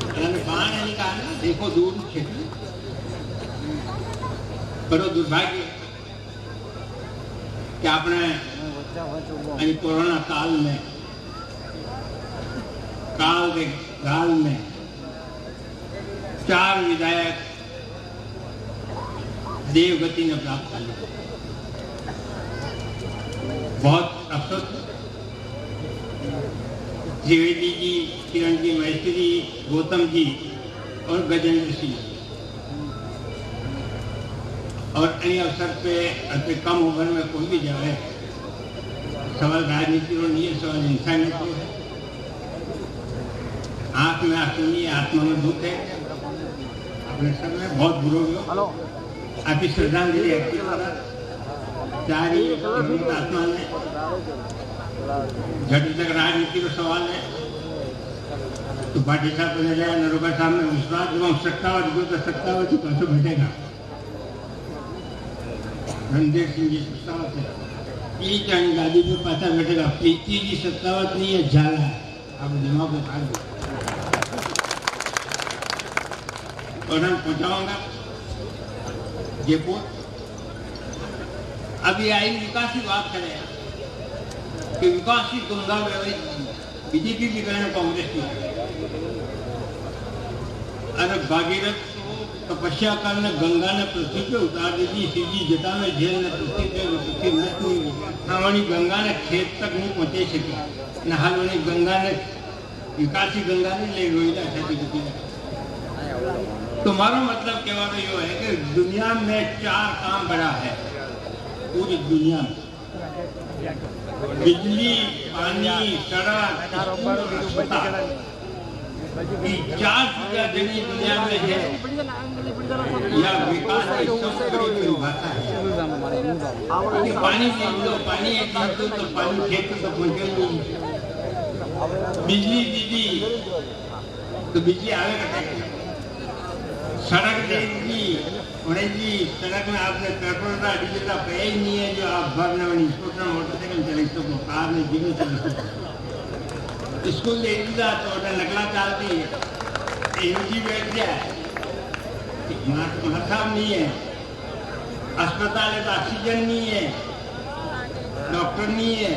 अनाने बाहर निकालना देखो दूर क्षेत्र बड़ो दुर्भाग्य कि आपने कोरोना काल में चार विधायक देवगति ने प्राप्त कर लिया बहुत अफसोस त्रिवेदी जी किरण जी मैत्री गौतम जी और गजेंद्र सिंह और अन्य अवसर पे कम उम्र में कोई भी जाए सवाल राजनीति और नहीं है सवाल इंसानियत है आंख में आंसू नहीं आत्मा में दुख है अपने सब में बहुत बुरा हुआ आपकी श्रद्धांजलि चार आत्मा ने जब तक राजनीति का सवाल है तो पार्टी साहब ने जाए नरोगा साहब में विश्वास जब सत्तावत को तो सत्तावत ही कौन बैठेगा रणधीर सिंह जी सत्तावत है ये चाहे गादी पे पाता बैठेगा प्रीति जी सत्तावत नहीं है झाला है आप दिमाग को काट दो और हम पहुंचाऊंगा जयपुर अभी आई विकास की बात करें कि विकास की गंगा बीजेपी की करें कांग्रेस की अरे भागीरथ तपस्या करने गंगा ने पृथ्वी पे उतार दी थी सीधी जटा में झेल ने पृथ्वी पे पृथ्वी नष्ट नहीं हमारी गंगा ने खेत तक नहीं पहुंचे सके न हाल वाली गंगा ने विकास की गंगा ने ले रोहिला क्षति तुम्हारा मतलब क्या यो है कि दुनिया में 4 काम बड़ा है पूरी दुनिया में बिजली पानी सड़क अस्पताल ये 4 चीजें देनी दुनिया में है या विकास की सबसे बड़ी परिभाषा है कि पानी पानी एक तो पानी खेत तो पहुंचे नहीं बिजली तो बिजली आवेगा सड़क देगी जी सड़क में आपने पेट्रोल का डीजल का पे ही नहीं है जो आप भरने वाली स्कूटर मोटरसाइकिल चले सको कार में जीवन चल सको स्कूल देगा तो नकला चालती है एमजी बैठ जाए साहब नहीं है अस्पताल है तो ऑक्सीजन नहीं है डॉक्टर नहीं है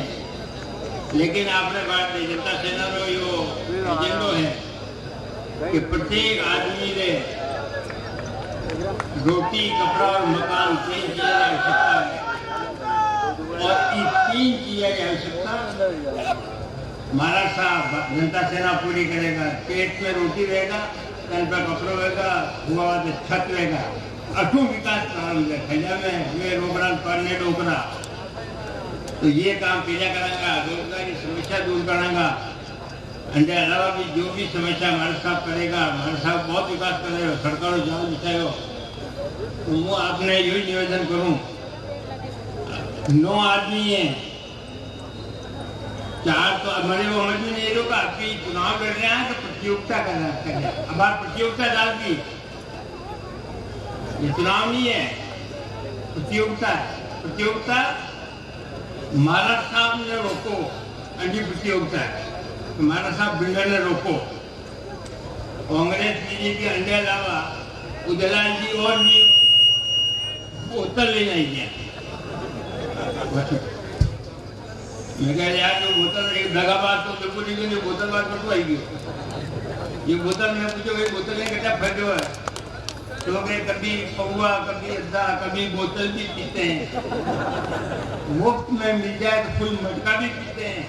लेकिन आपने बात जनता सेना रो यो एजेंडो है कि प्रत्येक आदमी ने रोटी कपड़ा और मकान 3 चीजें की आवश्यकता है और ये 3 चीजें की आवश्यकता महाराष्ट्र जनता सेना पूरी करेगा पेट में रोटी रहेगा तन पर कपड़ा रहेगा हुआ तो छत रहेगा अठू विकास प्रारंभ है खजा में वे रोकड़ा पढ़ने डोकरा तो ये काम पीला करांगा रोजगार की समस्या दूर करांगा अंडे अलावा भी जो भी समस्या हमारे साहब करेगा हमारे साहब बहुत विकास करेगा सरकारों जाल बिछाओ तो मैं आपने यही निवेदन करूं 9 आदमी है 4 तो हमारे वो समझ में नहीं लोग आपकी चुनाव लड़ रहे हैं तो प्रतियोगिता कर रहे हैं हमारी प्रतियोगिता डाल दी ये चुनाव नहीं है प्रतियोगिता महाराज साहब ने रोको अंडी प्रतियोगिता है महाराज साहब बिल्डर ने रोको कांग्रेस बीजेपी अंडे अलावा उदयलाल जी और भी बोतल ले जाएंगे मैं कह यार जो बोतल एक दगाबाज तो बिल्कुल नहीं बोतल बात में तो आएगी ये बोतल में पूछो भाई बोतल में क्या फैले हुआ है तो कभी पौवा कभी अद्दा कभी बोतल भी पीते हैं मुफ्त में मिल जाए तो फुल मटका भी पीते हैं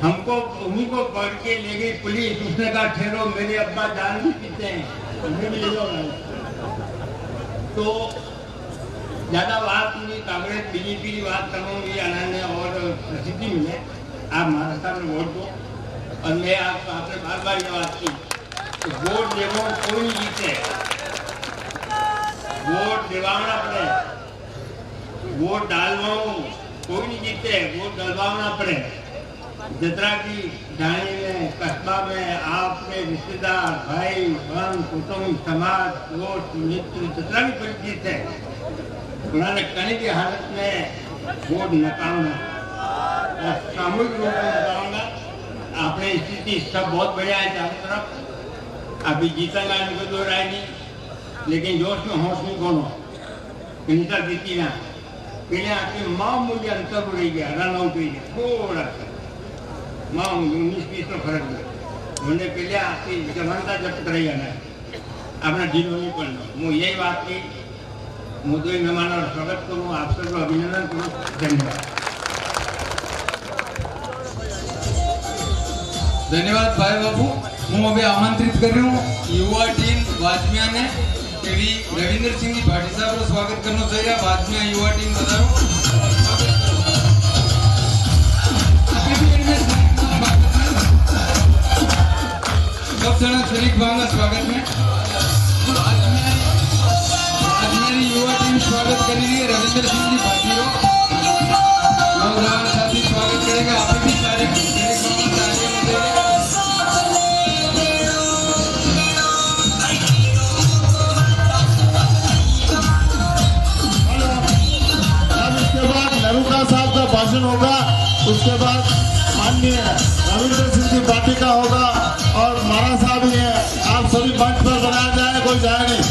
हमको उन्हीं को पकड़ के ले गई पुलिस उसने कहा ठहरो मेरे अब्बा जान भी पीते हैं उन्हें भी ले जाओ तो ज्यादा बात नहीं कांग्रेस बीजेपी की बात करूंगी अनन्य और प्रसिद्धि मिले आप महाराष्ट्र में वोट दो और मैं आपने बार बार ये बात की तो वोट देवो कोई नहीं जीते वोट दिवाना पड़े वोट डालवाओ कोई नहीं जीते वोट डलवाना पड़े जतरा की ढाणी में कस्बा में आपके रिश्तेदार भाई बहन कुटुंब समाज दोस्त मित्र जितना भी परिचित है उन्होंने कहने की हालत में वोट नकारूंगा और सामूहिक रूप में नकारूंगा अपनी स्थिति सब बहुत बढ़िया है चारों तरफ अभी जीतेगा इनको दो राय नहीं लेकिन जोश में होश में कौन हो इनका जीती ना पहले आपकी मामूली अंतर रह गया रन आउट रह गया थोड़ा सा मामूली 19-20 में फर्क हुआ उन्होंने पहले आपकी जमानता जब्त करेगा ना अपना ढील नहीं पड़ना मैं यही बात की मुझे मेहमान और स्वागत करूँ आप सबको अभिनंदन करूँ धन्यवाद भाई बाबू हूँ अभी आमंत्रित कर रही हूँ युवा टीम वाजमिया ने श्री रविंद्र सिंह जी भाटी साहब को स्वागत करना चाहिए वाजमिया युवा टीम बता सब जना शरीक भावना स्वागत में आज मेरी युवा टीम स्वागत कर रही है रविंद्र सिंह जी भाटी भाषण होगा, उसके बाद माननीय रविंद्र सिंह जी पार्टी का होगा और महाराज साहब ही है। आप सभी मंच पर बनाया जाए, कोई जाए नहीं।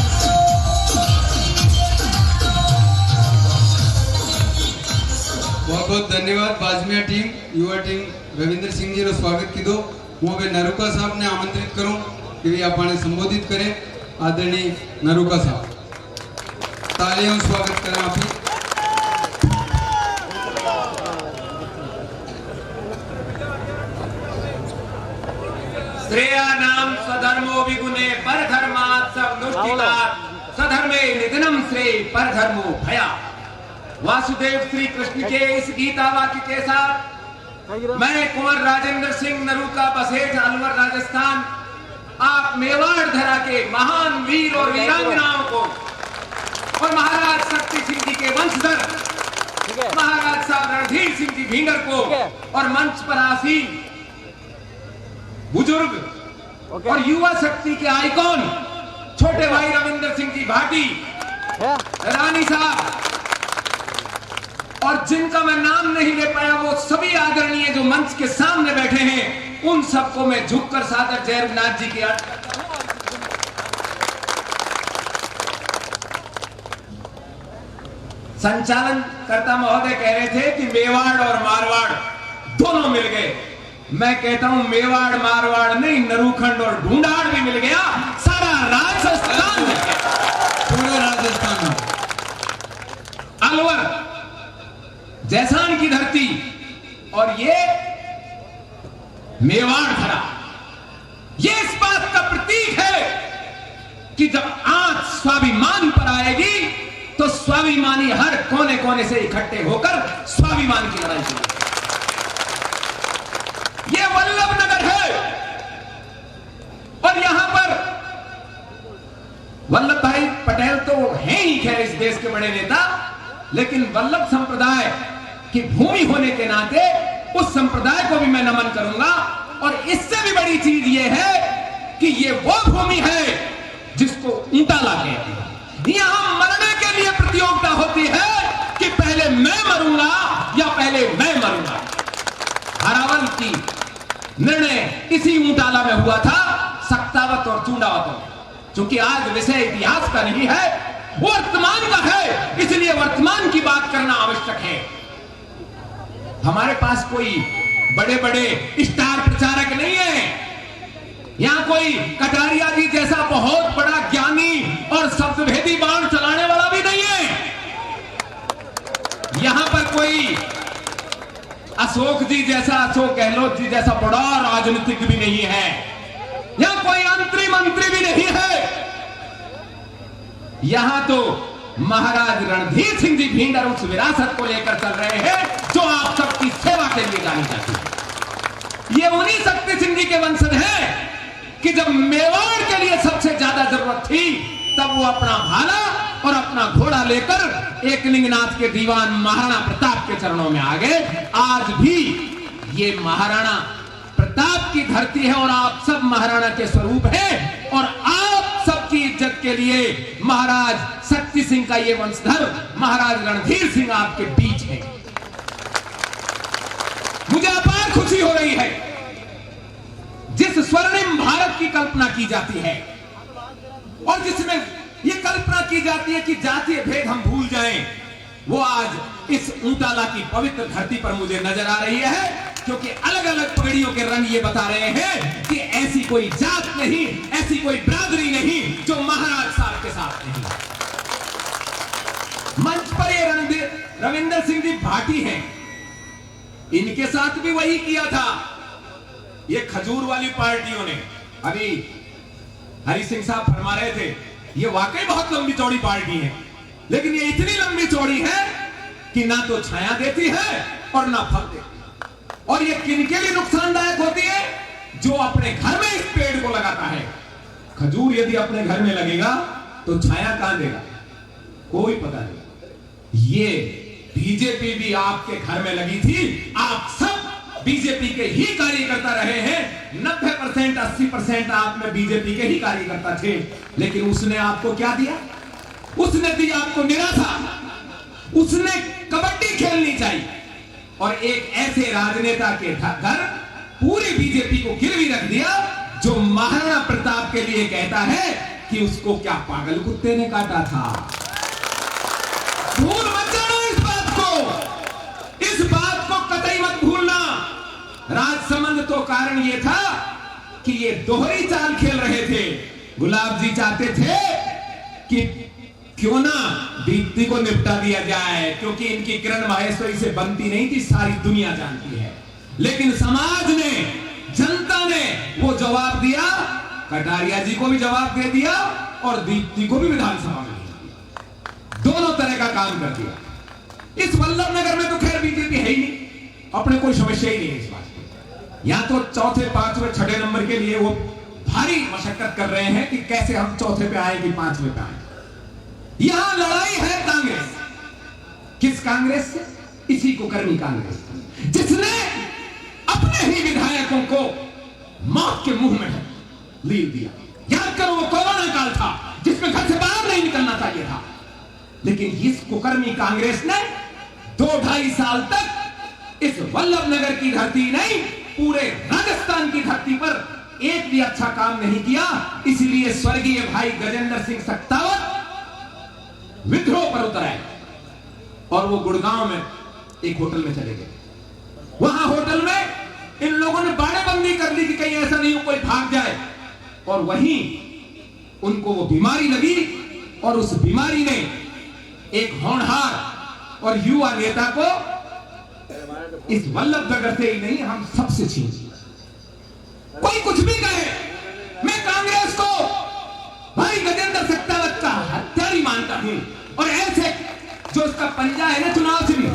बहुत बहुत धन्यवाद बाजमिया टीम, युवा टीम रविंद्र सिंह जी रो स्वागत कीधो। હું હવે નરુકા સાહેબને આમંત્રિત કરું કે આપણે સંબોધિત કરે। આદરણીય નરુકા સાહેબ, તાળીઓ સ્વાગત કરેं આપી। श्रेयानाम स्वधर्मो विगुणे परधर्मात् सवनुष्ठितात् स्वधर्मे निधनम श्रेय परधर्मो भया। वासुदेव श्री कृष्ण के इस गीता वाक्य के साथ मैं कुंवर राजेंद्र सिंह नरूका बसेठ अलवर राजस्थान आप मेवाड़ धरा के महान वीर और वीरांगनाओं को और महाराज शक्ति सिंह जी के वंशधर महाराज साहब रणधीर सिंह जी भींगर को और मंच पर आसीन बुजुर्ग और युवा शक्ति के आइकॉन छोटे भाई रविंद्र सिंह जी भाटी, रानी साहब और जिनका मैं नाम नहीं ले पाया वो सभी आदरणीय जो मंच के सामने बैठे हैं, उन सबको मैं झुककर सादर जय रघुनाथ जी की संचालन करता महोदय कह रहे थे कि मेवाड़ और मारवाड़ दोनों मिल गए। मैं कहता हूं मेवाड़ मारवाड़ नहीं, नरूखंड और ढूंढाड़ भी मिल गया, सारा राजस्थान मिल गया, पूरे राजस्थान में। अलवर जैसान की धरती और ये मेवाड़ धरा, ये इस बात का प्रतीक है कि जब आंच स्वाभिमान पर आएगी तो स्वाभिमानी हर कोने कोने से इकट्ठे होकर स्वाभिमान की लड़ाई शुरू। ये वल्लभ नगर है और यहां पर वल्लभ भाई पटेल तो हैं ही खैर इस देश के बड़े नेता, लेकिन वल्लभ संप्रदाय की भूमि होने के नाते उस संप्रदाय को भी मैं नमन करूंगा। और इससे भी बड़ी चीज यह है कि ये वो भूमि है जिसको ऊंटाला कहते हैं। यहां मरने के लिए प्रतियोगिता होती है कि पहले मैं मरूंगा या पहले मैं मरूंगा। हरावन की निर्णय इसी ऊंटाला में हुआ था, सक्तावत और चूंडावत। क्योंकि आज विषय इतिहास का नहीं है, वर्तमान का है, इसलिए वर्तमान की बात करना आवश्यक है। हमारे पास कोई बड़े बड़े स्टार प्रचारक नहीं है, यहां कोई कटारिया जी जैसा बहुत बड़ा ज्ञानी और शब्दभेदी बाण चलाने वाला भी नहीं है। यहां पर कोई अशोक जी जैसा, अशोक गहलोत जी जैसा बड़ा राजनीतिक भी नहीं है, यहां कोई मंत्री भी नहीं है। यहां तो महाराज रणधीर सिंह जी भींगर उस विरासत को लेकर चल रहे हैं जो आप सबकी सेवा के लिए जानी जाती है। ये उन्हीं शक्ति सिंह जी के वंशज हैं कि जब मेवाड़ के लिए सबसे ज्यादा जरूरत थी तब वो अपना भाला और अपना घोड़ा लेकर एकलिंगनाथ के दीवान महाराणा प्रताप के चरणों में आ गए। आज भी ये महाराणा प्रताप की धरती है और आप सब महाराणा के स्वरूप हैं और आप सबकी इज्जत के लिए महाराज शक्ति सिंह का ये वंशधर महाराज रणधीर सिंह आपके बीच है। मुझे अपार खुशी हो रही है। जिस स्वर्णिम भारत की कल्पना की जाती है और जिसमें यह कल्पना की जाती है कि जातीय भेद हम भूल जाएं, वो आज इस ऊंटाला की पवित्र धरती पर मुझे नजर आ रही है। क्योंकि अलग अलग पगड़ियों के रंग ये बता रहे हैं कि ऐसी कोई जात नहीं, ऐसी कोई बिरादरी नहीं जो महाराज साहब के साथ नहीं। मंच पर ये रविंद्र सिंह जी भाटी हैं, इनके साथ भी वही किया था ये खजूर वाली पार्टियों ने। अभी हरि सिंह साहब फरमा रहे थे ये वाकई बहुत लंबी चौड़ी पार्टी है, लेकिन ये इतनी लंबी चौड़ी है कि ना तो छाया देती है और ना फल देती है। और ये किनके लिए नुकसानदायक होती है? जो अपने घर में इस पेड़ को लगाता है। खजूर यदि अपने घर में लगेगा तो छाया कहां देगा, कोई पता नहीं। ये बीजेपी भी आपके घर में लगी थी, आप सब बीजेपी के ही कार्यकर्ता रहे हैं। 90% 80% आप में बीजेपी के ही कार्यकर्ता थे, लेकिन उसने आपको क्या दिया? उसने दी आपको निराशा। उसने कबड्डी खेलनी चाहिए, और एक ऐसे राजनेता के घर पूरी बीजेपी को गिरवी रख दिया जो महाराणा प्रताप के लिए कहता है कि उसको क्या पागल कुत्ते ने काटा था। भूल मत जाना इस बात को, इस बात को कतई मत भूलना। राजसमंद तो कारण ये था कि ये दोहरी चाल खेल रहे थे। गुलाब जी चाहते थे कि क्यों ना दीप्ति को निपटा दिया जाए, क्योंकि इनकी किरण माहेश्वरी से बनती नहीं थी, सारी दुनिया जानती है। लेकिन समाज ने, जनता ने वो जवाब दिया, कटारिया जी को भी जवाब दे दिया और दीप्ति को भी विधानसभा में दोनों तरह का काम कर दिया। इस वल्लभ नगर में तो खैर बीजेपी है ही नहीं, अपने कोई समस्या ही नहीं है इस बात की। यहां तो चौथे, पांचवें, छठे नंबर के लिए वो भारी मशक्कत कर रहे हैं कि कैसे हम चौथे पे आए कि पांचवें पे आए। यहां लड़ाई है कांग्रेस, किस कांग्रेस से? इसी कुकर्मी कांग्रेस, जिसने अपने ही विधायकों को मौत के मुंह में लील दिया। याद करो वो कोरोना काल था जिसमें घर से बाहर नहीं निकलना चाहिए था, लेकिन इस कुकर्मी कांग्रेस ने 2-2.5 साल तक इस वल्लभ नगर की धरती नहीं, पूरे राजस्थान की धरती पर एक भी अच्छा काम नहीं किया। इसलिए स्वर्गीय भाई गजेंद्र सिंह सख्तावत विद्रोह पर उतर आए और वो गुड़गांव में एक होटल में चले गए। वहां होटल में इन लोगों ने बाड़ेबंदी कर ली कि कहीं ऐसा नहीं हो कोई भाग जाए, और वहीं उनको वो बीमारी लगी और उस बीमारी ने एक होनहार और युवा नेता को इस वल्लभ नगर से ही नहीं, हम सबसे छीन लिया। कोई कुछ भी कहे, मैं कांग्रेस को भाई गजेंद्र सख्तावत का हत्यारी मानता हूं, और ऐसे जो उसका पंजा है ना चुनाव से भी,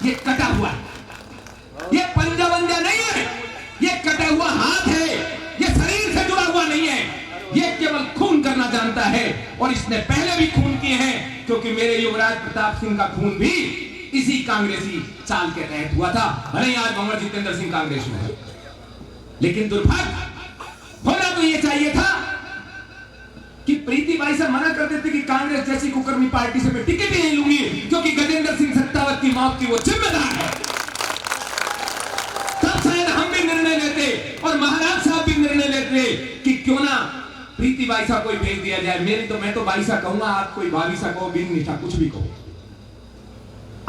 ये कटा हुआ है, ये पंजा वंजा नहीं है, ये कटा हुआ हाथ है, ये शरीर से जुड़ा हुआ नहीं है, ये केवल खून करना जानता है। और इसने पहले भी खून किए हैं, क्योंकि मेरे युवराज प्रताप सिंह का खून भी इसी कांग्रेसी चाल के तहत हुआ था। भले आज भंवर जितेंद्र सिंह कांग्रेस में है, लेकिन दुर्भाग्य होना तो ये चाहिए था कि प्रीति बाई से मना कर देते कि कांग्रेस जैसी कुकर्मी पार्टी से मैं टिकट ही नहीं लूंगी, क्योंकि गजेंद्र सिंह सख्तावत की मौत की वो जिम्मेदार है। तब शायद हम भी निर्णय लेते और महाराज साहब भी निर्णय लेते कि क्यों ना प्रीति बाई साहब कोई भेज दिया जाए। मेरी तो, मैं तो बाई साहब कहूंगा, आप कोई भाभी साहब कहो, बिन निशा कुछ भी कहो।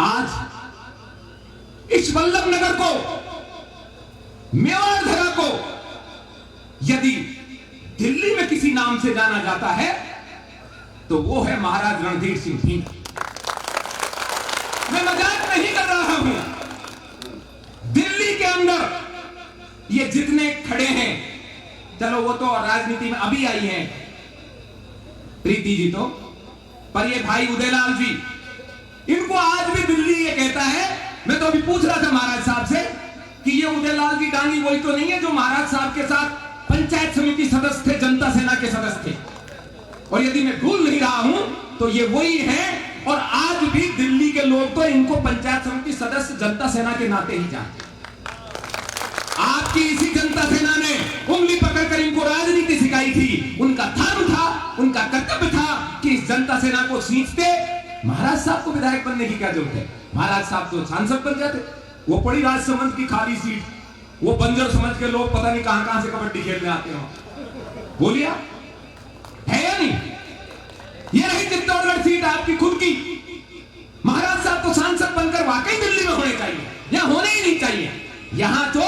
आज इस वल्लभ नगर को, मेवाड़ धरा को यदि दिल्ली में किसी नाम से जाना जाता है तो वो है महाराज रणधीर सिंह ढींग। मैं मजाक नहीं कर रहा हूं। दिल्ली के अंदर ये जितने खड़े हैं, चलो वो तो राजनीति में अभी आई हैं प्रीति जी तो, पर ये भाई उदयलाल जी, इनको आज भी दिल्ली ये कहता है। मैं तो अभी पूछ रहा था महाराज साहब से कि ये उदयलाल जी डांगी वही तो नहीं है जो महाराज साहब के साथ पंचायत समिति सदस्य थे, जनता सेना के सदस्य थे, और यदि मैं भूल नहीं रहा हूं तो ये वही है। और आज भी दिल्ली के लोग तो इनको पंचायत समिति सदस्य जनता सेना के नाते ही जानते। आपकी इसी जनता सेना ने उंगली पकड़कर इनको राजनीति सिखाई थी। उनका धर्म था, उनका कर्तव्य था कि इस जनता सेना को सींचते। महाराज साहब को विधायक बनने की क्या जरूरत है? महाराज साहब तो सांसद बन जाते। वो पड़ी राजसमंद की खाली सीट, वो बंजर समझ के लोग पता नहीं कहां से कबड्डी खेलने आते हो। बोलिए, है या नहीं? ये रही चित्तौड़गढ़ सीट आपकी खुद की। महाराज साहब तो सांसद बनकर वाकई दिल्ली में होने चाहिए, यहां होने ही नहीं चाहिए। यहां तो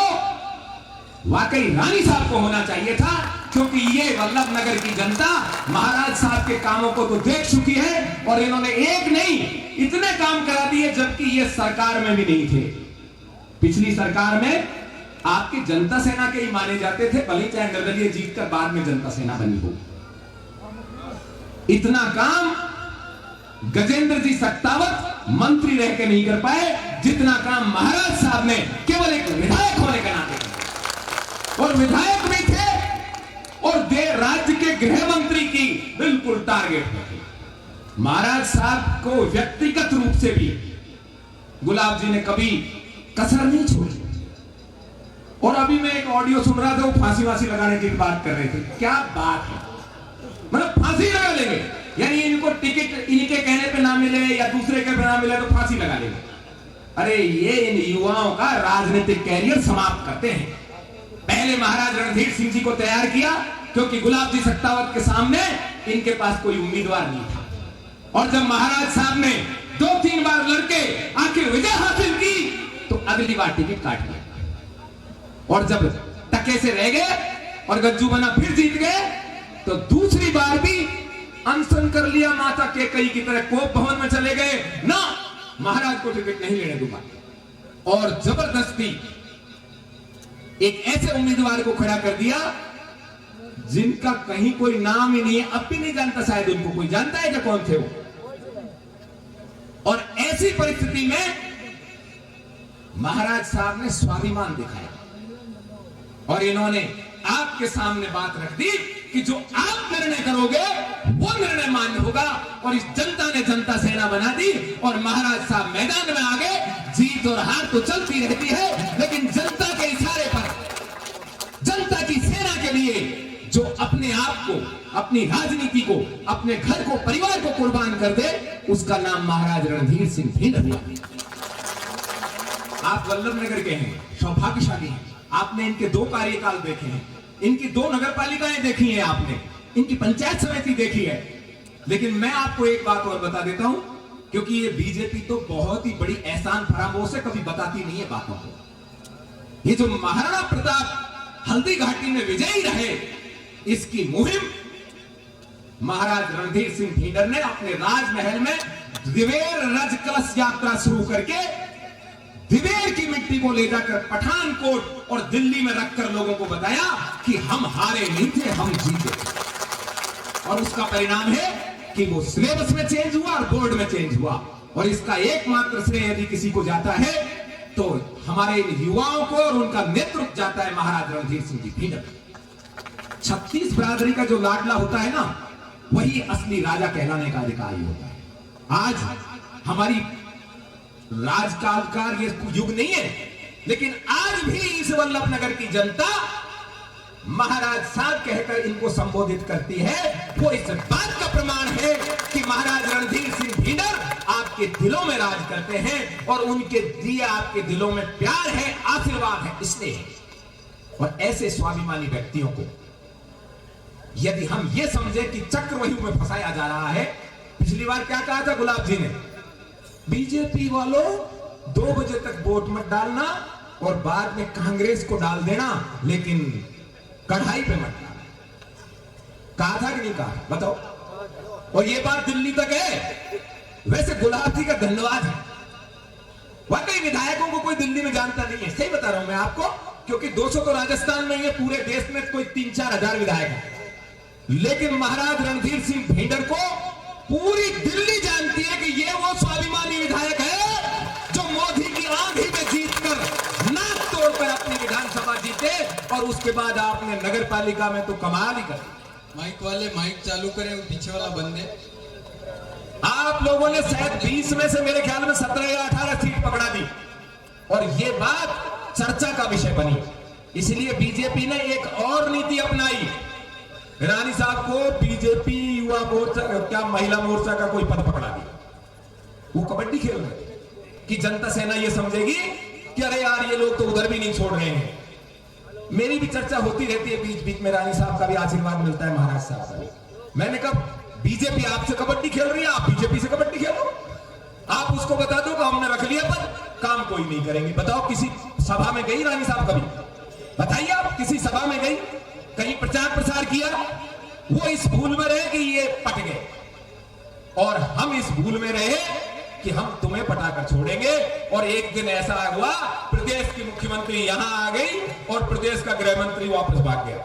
वाकई रानी साहब को होना चाहिए था, क्योंकि ये वल्लभ नगर की जनता महाराज साहब के कामों को तो देख चुकी है, और इन्होंने एक नहीं इतने काम करा दिए, जबकि ये सरकार में भी नहीं थे। पिछली सरकार में आपकी जनता सेना के ही माने जाते थे, भले चाहे निर्दलीय जीत कर बाद में जनता सेना बनी हो। इतना काम गजेंद्र जी सख्तावत मंत्री रह के नहीं कर पाए, जितना काम महाराज साहब ने केवल एक विधायक होने के नाते, और विधायक भी थे और राज्य के गृह मंत्री की बिल्कुल टारगेट पे थे। महाराज साहब को व्यक्तिगत रूप से भी गुलाब जी ने कभी कसर नहीं छोड़ी। और अभी मैं एक ऑडियो सुन रहा था, वो फांसी लगाने की बात कर रहे थे। क्या बात है, मतलब फांसी लगा लेंगे, यानी इनको टिकट इनके कहने पे ना मिले या दूसरे के पे ना मिले तो फांसी लगा लेंगे। अरे ये इन युवाओं का राजनीतिक कैरियर समाप्त करते हैं। पहले महाराज रणधीर सिंह जी को तैयार किया क्योंकि गुलाब जी सत्तावत के सामने इनके पास कोई उम्मीदवार नहीं था, और जब महाराज साहब ने 2-3 बार लड़के आखिर विजय हासिल की तो अगली बार टिकट काट लिया, और जब टके से रह गए और गज्जू बना फिर जीत गए तो दूसरी बार भी अनशन कर लिया, माता कैकेयी की तरह कोप भवन में चले गए, ना महाराज को टिकट नहीं लेने दूंगा, और जबरदस्ती एक ऐसे उम्मीदवार को खड़ा कर दिया जिनका कहीं कोई नाम ही नहीं है, अब भी नहीं जानता, शायद उनको कोई जानता है कि कौन थे वो। और ऐसी परिस्थिति में महाराज साहब ने स्वाभिमान दिखाया और इन्होंने आपके सामने बात रख दी कि जो आप निर्णय करोगे वो निर्णय मान्य होगा, और इस जनता ने जनता सेना बना दी और महाराज साहब मैदान में आ गए। जीत और हार तो चलती रहती है, लेकिन जनता के इशारे पर, जनता की सेना के लिए जो अपने आप को, अपनी राजनीति को, अपने घर को, परिवार को कुर्बान कर दे, उसका नाम महाराज रणधीर सिंह भिंडर हुआ। आप वल्लभ नगर के हैं, सौभाग्यशाली हैं, आपने इनके 2 कार्यकाल देखे हैं, इनकी 2 नगर पालिकाएं देखी हैं आपने, इनकी पंचायत समिति देखी है। लेकिन मैं आपको एक बात और बता देता हूं, क्योंकि ये बीजेपी तो बहुत ही बड़ी एहसान फरामोश से कभी बताती नहीं है बातों को। ये जो महाराणा प्रताप हल्दी घाटी में विजयी रहे, इसकी मुहिम महाराज रणधीर सिंह भिंडर ने अपने राजमहल में दिवेर रज कलश यात्रा शुरू करके दिवेर की मिट्टी को ले जाकर पठानकोट और दिल्ली में रखकर लोगों को बताया कि हम हारे नहीं थे, हम जीते। और उसका परिणाम है कि वो सिलेबस में चेंज हुआ और बोर्ड में चेंज हुआ, और इसका एकमात्र श्रेय यदि किसी को जाता है तो हमारे युवाओं को और उनका नेतृत्व जाता है महाराज रणधीर सिंह जी भिंडर। 36 बिरादरी का जो लाडला होता है ना, वही असली राजा कहलाने का अधिकारी होता है। आज हमारी राजकाल का ये युग नहीं है, लेकिन आज भी इस वल्लभ नगर की जनता महाराज साहब कहकर इनको संबोधित करती है। वो इस बात का प्रमाण है कि महाराज रणधीर सिंह भिंडर आपके दिलों में राज करते हैं, और उनके दिए आपके दिलों में प्यार है, आशीर्वाद है, इसलिए। और ऐसे स्वाभिमानी व्यक्तियों को यदि हम ये समझे कि चक्रव्यूह में फंसाया जा रहा है, पिछली बार क्या कहा था गुलाब जी ने, बीजेपी वालों 2 बजे तक वोट मत डालना और बाद में कांग्रेस को डाल देना, लेकिन कढ़ाई पे मत डालना। कहा था कि नहीं कहा, बताओ। और ये बात दिल्ली तक है। वैसे गुलाब जी का धन्यवाद है, वाकई विधायकों को कोई दिल्ली में जानता नहीं है, सही बता रहा हूं मैं आपको, क्योंकि 200 तो राजस्थान में है, पूरे देश में कोई 3-4 हजार विधायक है, लेकिन महाराज रणधीर सिंह भिंडर को पूरी दिल्ली जानती है कि ये वो स्वाभिमानी विधायक है जो मोदी की आंधी में जीतकर नाक तोड़कर अपनी विधानसभा जीते, और उसके बाद आपने नगर पालिका में तो कमाल ही कर। माइक वाले माइक चालू करें, पीछे वाला बंद है। आप लोगों ने शायद 20 में से मेरे ख्याल में 17 या 18 सीट पकड़ा दी, और ये बात चर्चा का विषय बनी। इसलिए बीजेपी ने एक और नीति अपनाई। रानी साहब को बीजेपी युवा मोर्चा, क्या महिला मोर्चा का कोई पद पकड़ा दिया। वो कबड्डी खेल रहे कि जनता सेना ये समझेगी कि अरे यार ये लोग तो उधर भी नहीं छोड़ रहे हैं। मेरी भी चर्चा होती रहती है बीच बीच में, रानी साहब का भी आशीर्वाद मिलता है, महाराज साहब का भी। मैंने कहा बीजेपी आपसे कबड्डी खेल रही है, आप बीजेपी से कबड्डी खेलो, आप उसको बता दो कि हमने रख लिया पद, काम कोई नहीं करेंगे। बताओ किसी सभा में गई रानी साहब कभी? बताइए आप, किसी सभा में गई, कहीं प्रचार प्रसार किया? वो इस भूल में रहे कि ये पट गए, और हम इस भूल में रहे कि हम तुम्हें पटाकर छोड़ेंगे। और एक दिन ऐसा हुआ, प्रदेश की मुख्यमंत्री यहां आ गई और प्रदेश का गृह मंत्री वापस भाग गया।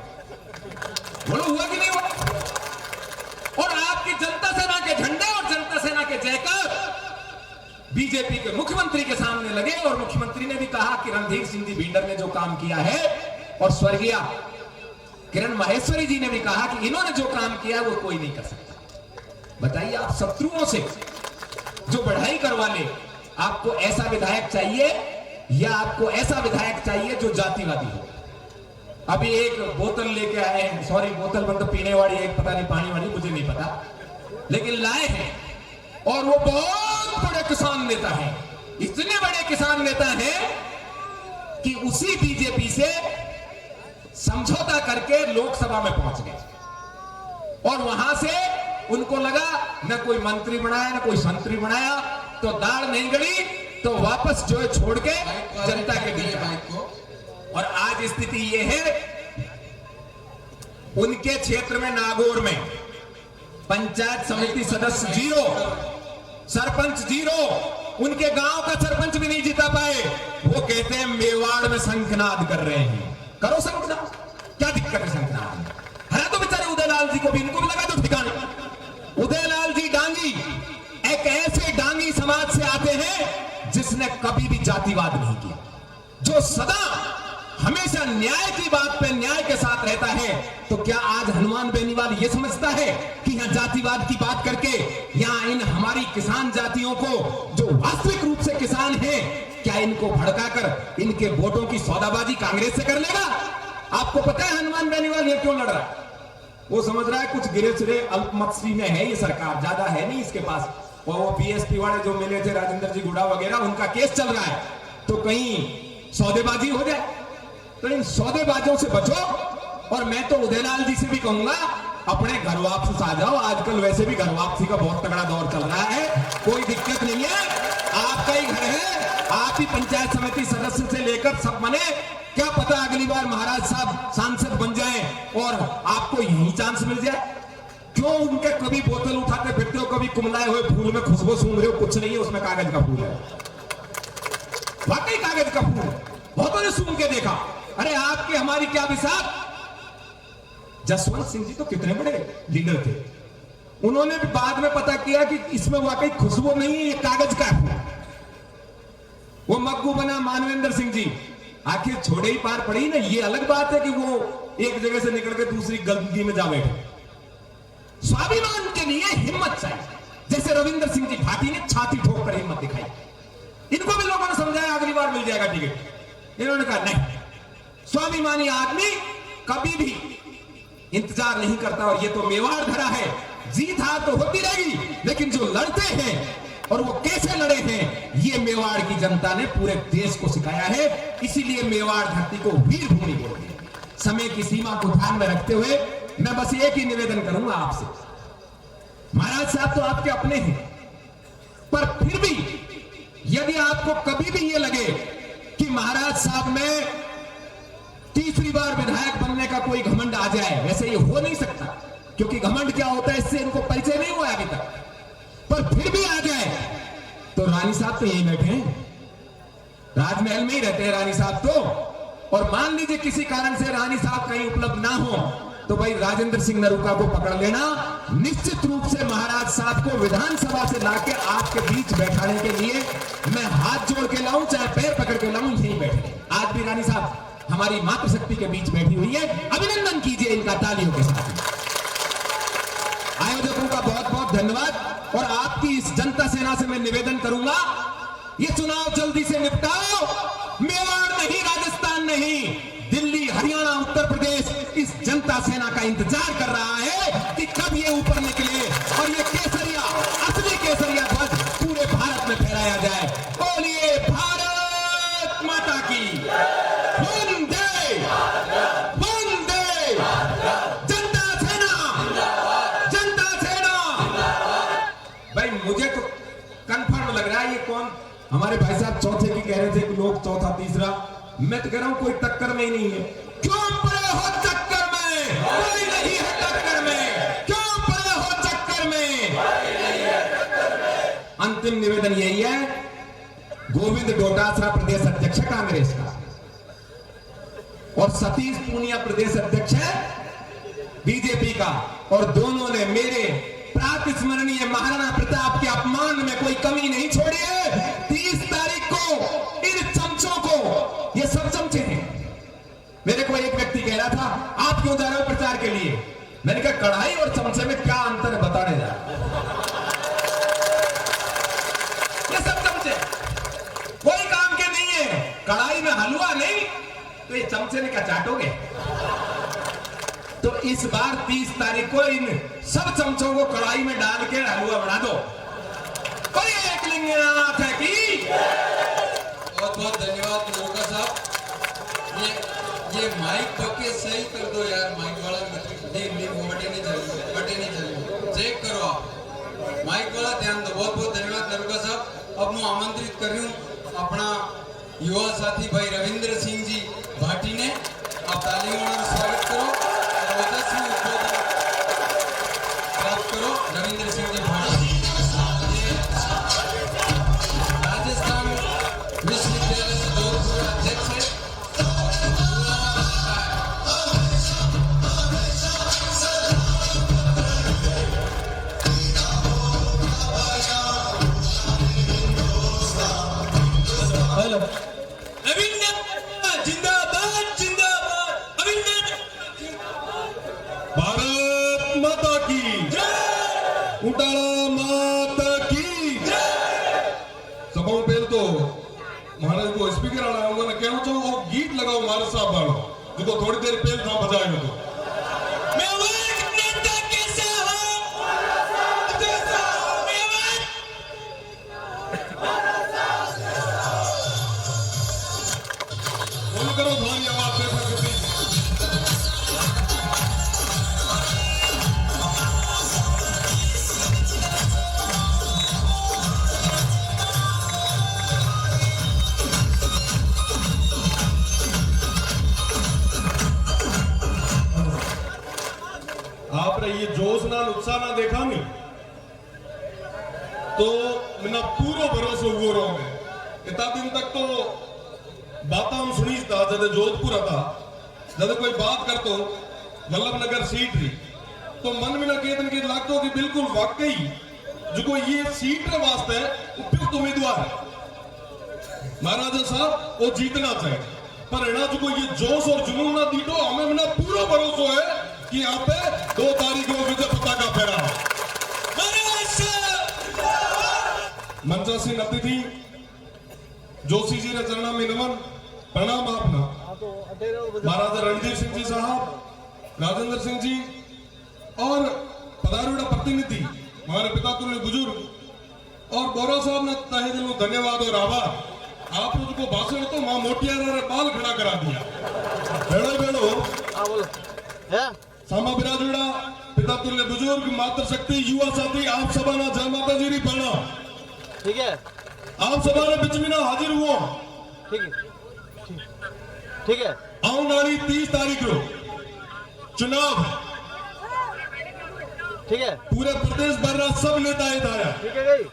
बोलो हुआ कि नहीं हुआ? और आपकी जनता सेना के झंडे और जनता सेना के जयकार बीजेपी के मुख्यमंत्री के सामने लगे, और मुख्यमंत्री ने भी कहा कि रणधीर सिंह जी भिंडर ने जो काम किया है, और स्वर्गीय किरण माहेश्वरी जी ने भी कहा कि इन्होंने जो काम किया वो कोई नहीं कर सकता। बताइए, आप शत्रुओं से जो बढ़ाई करवा ले, आपको ऐसा विधायक चाहिए या आपको ऐसा विधायक चाहिए जो जातिवादी हो? अभी एक बोतल लेके आए हैं, सॉरी बोतल मतलब पीने वाली, एक पता नहीं पानी वाली, मुझे नहीं पता, लेकिन लाए हैं, और वो बहुत बड़े किसान नेता है। इतने बड़े किसान नेता हैं कि उसी बीजेपी से समझौता करके लोकसभा में पहुंच गए और वहां से उनको लगा न कोई मंत्री बनाया न कोई संतरी बनाया, तो दाढ़ नहीं गड़ी, तो वापस जो है छोड़ के जनता के बीच आए। और आज स्थिति ये है, उनके क्षेत्र में नागौर में पंचायत समिति सदस्य 0, सरपंच 0, उनके गांव का सरपंच भी नहीं जीता पाए। वो कहते हैं मेवाड़ में शंखनाद कर रहे हैं। करो शंखनाद, क्या दिक्कत है शंखनाद में? हरा तो बेचारे उदयलाल जी को भी, इनको भी लगा दो ठिकाने। उदयलाल जी डांगी एक ऐसे डांगी समाज से आते हैं जिसने कभी भी जातिवाद नहीं किया, जो सदा हमेशा न्याय की बात पे न्याय के साथ रहता है। तो क्या आज हनुमान बेनीवाल ये समझता है कि यहाँ जातिवाद की बात करके यहाँ इन हमारी किसान जातियों को, जो वास्तविक रूप से किसान हैं, क्या इनको भड़काकर इनके वोटों की सौदाबाजी कांग्रेस से कर लेगा? आपको पता है हनुमान बेनीवाल ये क्यों लड़ रहा है? वो समझ रहा है कुछ गिरे चिरे अल्पमत में है ये सरकार, ज्यादा है नहीं इसके पास। और वो बीएसपी वाले जो मिले थे राजेंद्र जी गुड़ा वगैरह, उनका केस चल रहा है, तो कहीं सौदेबाजी हो जाए। तो इन सौदेबाजों से बचो। और मैं तो उदयलाल जी से भी कहूंगा, अपने घर वापस आ जाओ। आजकल वैसे भी घर वापसी का बहुत तगड़ा दौर चल रहा है, कोई दिक्कत नहीं है, आपका ही घर है, आप ही पंचायत समिति सदस्य से लेकर सब बने। क्या पता अगली बार महाराज साहब सांसद बन जाएं और आपको यही चांस मिल जाए। क्यों उनके कभी बोतल उठाते फिरते हो, कभी कुमलाए हुए फूल में खुशबू सूंघ रहे हो? कुछ नहीं है उसमें, कागज का फूल है, वाकई कागज का फूल। बहुतों ने सूंघ के देखा। अरे आपके हमारी क्या विसाख। जसवंत सिंह जी तो कितने बड़े लीडर थे, उन्होंने भी बाद में पता किया कि इसमें वाकई खुशबू नहीं है, ये कागज का है। वो मग्गू बना मानवेंद्र सिंह जी, आखिर छोड़े ही पार पड़ी ना। ये अलग बात है कि वो एक जगह से निकल के दूसरी गंदगी में जा बैठे। स्वाभिमान के लिए हिम्मत चाहिए, जैसे रविंद्र सिंह जी भाटी ने छाती ठोक कर हिम्मत दिखाई। इनको भी लोगों ने समझाया अगली बार मिल जाएगा टिकट, इन्होंने कहा नहीं। स्वाभिमानी आदमी कभी भी इंतजार नहीं करता। और ये तो मेवाड़ धरा है, जीत हार तो होती रहेगी, लेकिन जो लड़ते हैं और वो कैसे लड़े हैं, ये मेवाड़ की जनता ने पूरे देश को सिखाया है। इसीलिए मेवाड़ धरती को वीर भूमि बोलते हैं। समय की सीमा को ध्यान में रखते हुए मैं बस एक ही निवेदन करूंगा आपसे, महाराज साहब तो आपके अपने हैं, पर फिर भी यदि आपको कभी भी ये लगे कि महाराज साहब में तीसरी बार विधायक बनने का कोई घमंड आ जाए, वैसे ये हो नहीं सकता, क्योंकि घमंड क्या होता है इससे इनको परिचय नहीं हुआ अभी तक, पर फिर भी आ जाए तो रानी साहब तो यहीं बैठे हैं, राजमहल में ही रहते हैं रानी साहब तो। और मान लीजिए किसी कारण से रानी साहब कहीं उपलब्ध ना हो, तो भाई राजेंद्र सिंह नरूका को पकड़ लेना। निश्चित रूप से महाराज साहब को विधानसभा से लाके आपके बीच बैठाने के लिए मैं हाथ जोड़ के लाऊं, चाहे पैर पकड़ के लाऊं, यहीं बैठे। आज भी रानी साहब हमारी मातृशक्ति के बीच बैठी हुई है, अभिनंदन कीजिए इनका तालियों के साथ। आयोजकों का बहुत बहुत धन्यवाद। और आपकी इस जनता सेना से मैं निवेदन करूंगा, ये चुनाव जल्दी से निपटाओ। मेवाड़ नहीं, राजस्थान नहीं, दिल्ली, हरियाणा, उत्तर प्रदेश इस जनता सेना का इंतजार कर रहा है कि कब ये ऊपर निकले और ये केसरिया, असली केसरिया ध्वज पूरे भारत में फहराया जाए। बोलिए भारत माता की वंदे वंदे। जनता सेना, जनता सेना। भाई मुझे तो कंफर्म लग रहा है, ये कौन हमारे भाई साहब चौथे की कह रहे थे कि लोग चौथा तीसरा, मैं तो कह रहा हूं कोई टक्कर में ही नहीं है। क्यों पड़े हो चक्कर में? कोई नहीं है टक्कर में। क्यों पड़े हो चक्कर में? अंतिम निवेदन यही है, गोविंद डोटासरा प्रदेश अध्यक्ष है कांग्रेस का, और सतीश पूनिया प्रदेश अध्यक्ष है बीजेपी का, और दोनों ने मेरे प्रातस्मरणीय महाराणा प्रताप के अपमान में कोई कमी नहीं छोड़ी है। 30 तारीख को इन चमचों को, ये सब चमचे हैं। मेरे को एक व्यक्ति कह रहा था आप क्यों जा रहे हो प्रचार के लिए? मैंने कहा कढ़ाई और चमचे में क्या अंतर है बताने जा रहा। ये सब चमचे कोई काम के नहीं है। कढ़ाई में हलवा नहीं तो ये चमचे में क्या चाटोगे? तो इस बार 30 तारीख को इन सब चमचों को कढ़ाई में डाल के हलवा बना दो। कोई एकलिंगनाथ की ये माइक पक्के सही कर दो यार, माइक वाला नहीं बटे नहीं चल चेक करो आप, माइक वाला ध्यान दो। बहुत बहुत धन्यवाद दरोगा साहब। अब मैं आमंत्रित कर रही हूँ अपना युवा साथी भाई रविंद्र सिंह जी भाटी ने, आप तालियों और स्वागत करो और ओजस्वी उद्बोधन प्राप्त करो। रविंद्र सिंह जी भाटी राजस्थान विश्वविद्यालय से जोधपुर अध्यक्ष है। भारत माता की जय, उटाला माता की जय। सबों पहले तो महाराज को स्पीकर आना होगा ना, कहना चाहूँ वो गीत लगाओ महाराज साहब वालों, जो थोड़ी देर पहले था बजाएंगे तो करो तुम्हारी आवाज से आपने ये जोश ना उत्साह ना देखा नहीं तो मेरा पूरा भरोसा हुआ रहा है। इतना दिन तक तो बात हम सुनी था, जब जोधपुर था, जब कोई बात करतो वल्लभ नगर सीट रही तो मन में ना के लगता कि बिल्कुल वाकई जो कोई ये सीट के वास्ते उपयुक्त उम्मीदवार है महाराजा साहब वो जीतना चाहिए। पर है ना जो कोई ये जोश और जुनून ना दीटो, हमें मेरा पूरा भरोसा है कि यहाँ पे 2 तारीख को विजय पताका फहरा। मंचा सिंह अतिथि जोशी जी ने चरणा में नमन प्रणाम आपना। महाराजा रणजीत सिंह जी साहब, राजेंद्र सिंह जी और पधारूड़ा प्रतिनिधि हमारे पिता तुल्य बुजुर्ग और गौरव साहब ने तहे दिल में धन्यवाद और आभार। आप लोगों को भाषण तो मां मोटियारा बाल खड़ा करा दिया। बेड़ो बेड़ो सामा बिराजुड़ा पिता तुल्य बुजुर्ग मातृशक्ति युवा साथी आप सभा ना जय माता जी री प्रणाम। ठीक है, आप सभा ने बिच में ना हाजिर हुआ। ठीक है, ठीक है। आने वाली 30 तारीख को चुनाव, ठीक है, पूरे प्रदेश भर रहा सब नेता आया, ठीक है भाई,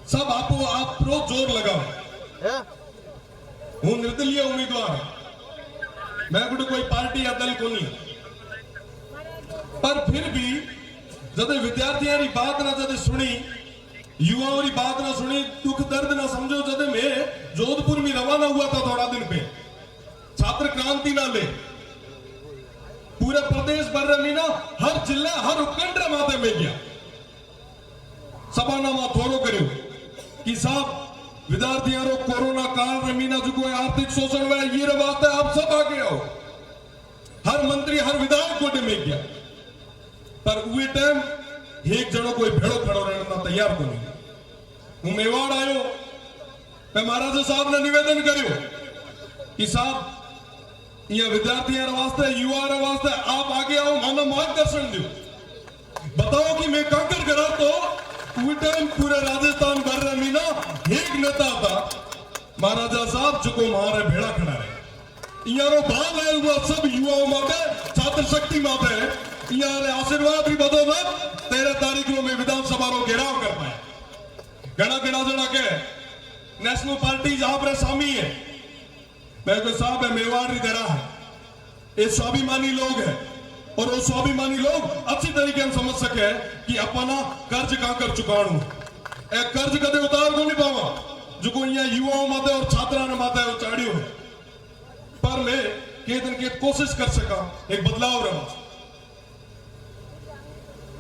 सब आपको आप प्रो जोर लगाओ। हूँ निर्दलीय उम्मीदवार, मैं कोई पार्टी या दल को नहीं, पर फिर भी जब विद्यार्थियों की बात ना जब सुनी, युवाओं की बात ना सुनी, दुख दर्द ना समझो। जब मैं जोधपुर में रवाना हुआ था थोड़ा दिन पे छात्र क्रांति ना ले, पूरे प्रदेश भर में ना हर जिला हर उपखंड माते में गया सभा नामा थोड़ो करो कि साहब विद्यार्थियों रो कोरोना काल में मीना जो कोई आर्थिक शोषण हुआ ये बात है, आप सब आगे आओ। हर मंत्री हर विधायक कोटे में गया, पर उस टाइम एक जनो कोई भेड़ो खड़ो रहना तैयार को नहीं। हूँ मेवाड़ आयो, मैं महाराजा साहब ने निवेदन करो कि साहब ये विद्यार्थियों वास्ते युवा वास्ते आप आगे आओ, मानो मार्गदर्शन दो, बताओ कि मैं काकर करा। तो उस टाइम पूरे राजस्थान भर में मीना एक नेता था महाराजा साहब जो को मारे भेड़ा खड़ा है। यारो भाग आया हुआ सब युवाओं माते छात्र शक्ति माते यार आशीर्वाद भी बदौलत 13 तारीख को मैं विधानसभा रो घेराव कर पाए। गणा गणा जना के नेशनल पार्टी जहां पर शामिल है, मैं तो साहब है मेवाड़ ही दरा है, ये स्वाभिमानी लोग है और वो स्वाभिमानी लोग अच्छी तरीके से समझ सके कि अपना कर्ज कहां कर चुकाणू एक कर्ज कदे उतार को नहीं पावा जो को यहाँ युवाओं माते और छात्रा ने माते वो चाड़ियो है। पर मैं के दिन के कोशिश कर सका एक बदलाव रहा।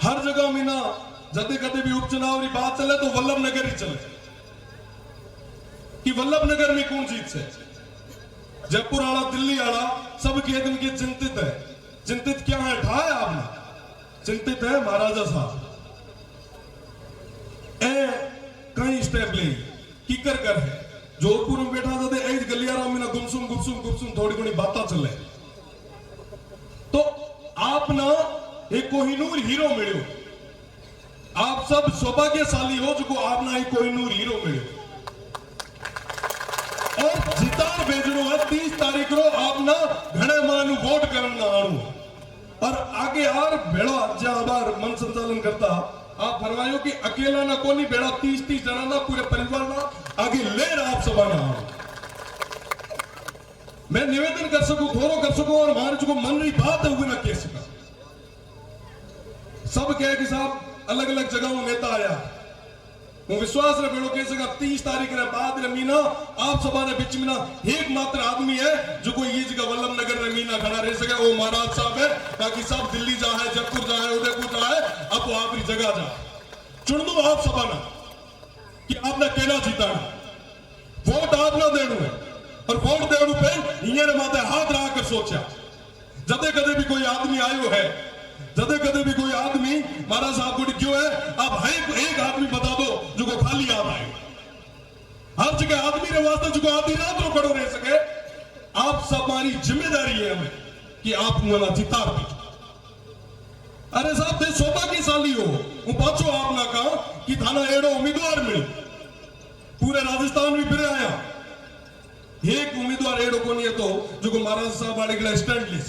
हर जगह में ना जदे कदे भी उपचुनाव की बात चले तो वल्लभ नगर ही चले कि वल्लभ नगर में कौन जीत से। जयपुर आला दिल्ली आला सब के दिन के चिंतित है। चिंतित क्या है ठाया आपने, चिंतित है महाराजा साहब ए कई स्टेप ले की कर है जोधपुर में बैठा था एज गलियारा में ना गुम गुपसुम थोड़ी घणी बातें चले तो आप ना एक कोहिनूर हीरो मिलो। आप सब सौभाग्यशाली हो जो आप ना एक कोहिनूर हीरो मिलो और जितार भेजनो है 30 तारीख को आप ना घणे मानू वोट करना आणू और आगे यार भेड़ा जहां बार मन संचालन करता आप फरमायो कि अकेला ना कोनी भेड़ा 30 जना ना पूरे परिवार ना आगे ले आप सभा ना मैं निवेदन कर सकूं थोड़ो कर सकूं और हमारे जो मन रही बात है वो ना कह सका। सब कहे कि साहब अलग अलग जगहों नेता आया हूँ विश्वास रे बेड़ो कह सका 30 तारीख रे बाद रे मीना आप सभा ने बीच में ना एक मात्र आदमी है जो कोई ये जगह वल्लभ नगर रे मीना खड़ा रह सके वो महाराज साहब है। बाकी सब दिल्ली जा है जयपुर जा है उदयपुर जा है अब वो आपकी जगह जा चुन दो आप सभा ना कि आपने कहना जीता है वोट आप ना देनु है और वोट देनु पे ये माते हाथ रहा कर सोचा जदे कदे भी कोई आदमी आयो है जदे कदे भी कोई आदमी महाराज साहब को क्यों है आप एक आदमी बता दो जो को खाली याद आए हर जगह आदमी रे वास्ते जो आधी रात रो खड़ो रह सके आप सब हमारी जिम्मेदारी है हमें कि आप मुना जितार दीजिए। अरे साहब ते सौभाग्यशाली हो हूं पाछो आप ना कहा कि थाना एड़ो उम्मीदवार मिले पूरे राजस्थान में फिर आया एक उम्मीदवार एड़ो को नहीं है तो जो को महाराज साहब वाले के स्टैंड ली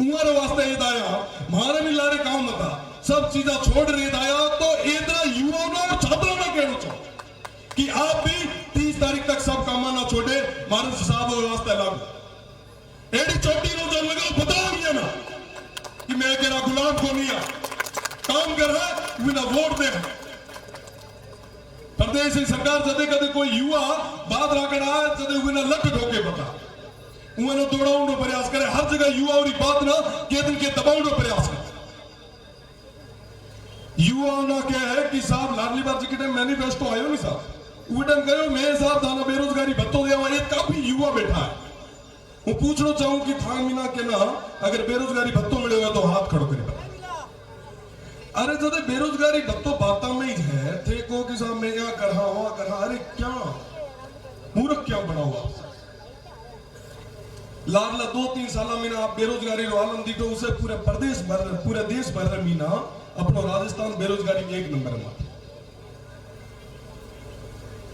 उम्र वास्ते आया मारे भी लारे काम मता सब चीजा छोड़ रहे आया तो इतना युवाओं और छात्रों ने कहना चाहो कि आप भी 30 तारीख तक सब काम ना छोड़े महाराज साहब वास्ते लागू एडी चोटी नो जो लगा बताओ ये ना कि मैं कह रहा गुलाम को नहीं काम कर रहा है बिना वोट दे प्रदेश सरकार जदे कदे कोई युवा बात राकड़ा जदे बिना लट ढोके बता उन्हें दौड़ाने प्रयास करे हर जगह युवा और बात ना के दिन के दबाने प्रयास करे युवा ना क्या है कि साहब लाडली बार जी के टाइम मैनिफेस्टो आयो नहीं साहब वो टाइम कहो मैं साहब थाना बेरोजगारी भत्तो दे ये काफी युवा बैठा है वो पूछना चाहूं कि था मीना के ना अगर बेरोजगारी भत्तो मिलेगा तो हाथ खड़ो करे अरे जब बेरोजगारी भत्तो बाता में ही है थे को कि साहब मैं यहाँ कर रहा अरे क्या मूर्ख क्या बना हुआ लाडला 2-3 साल मीना आप बेरोजगारी रो आलम दीटो उसे पूरे प्रदेश भर पूरे देश भर मीना अपनो राजस्थान बेरोजगारी में 1 नंबर में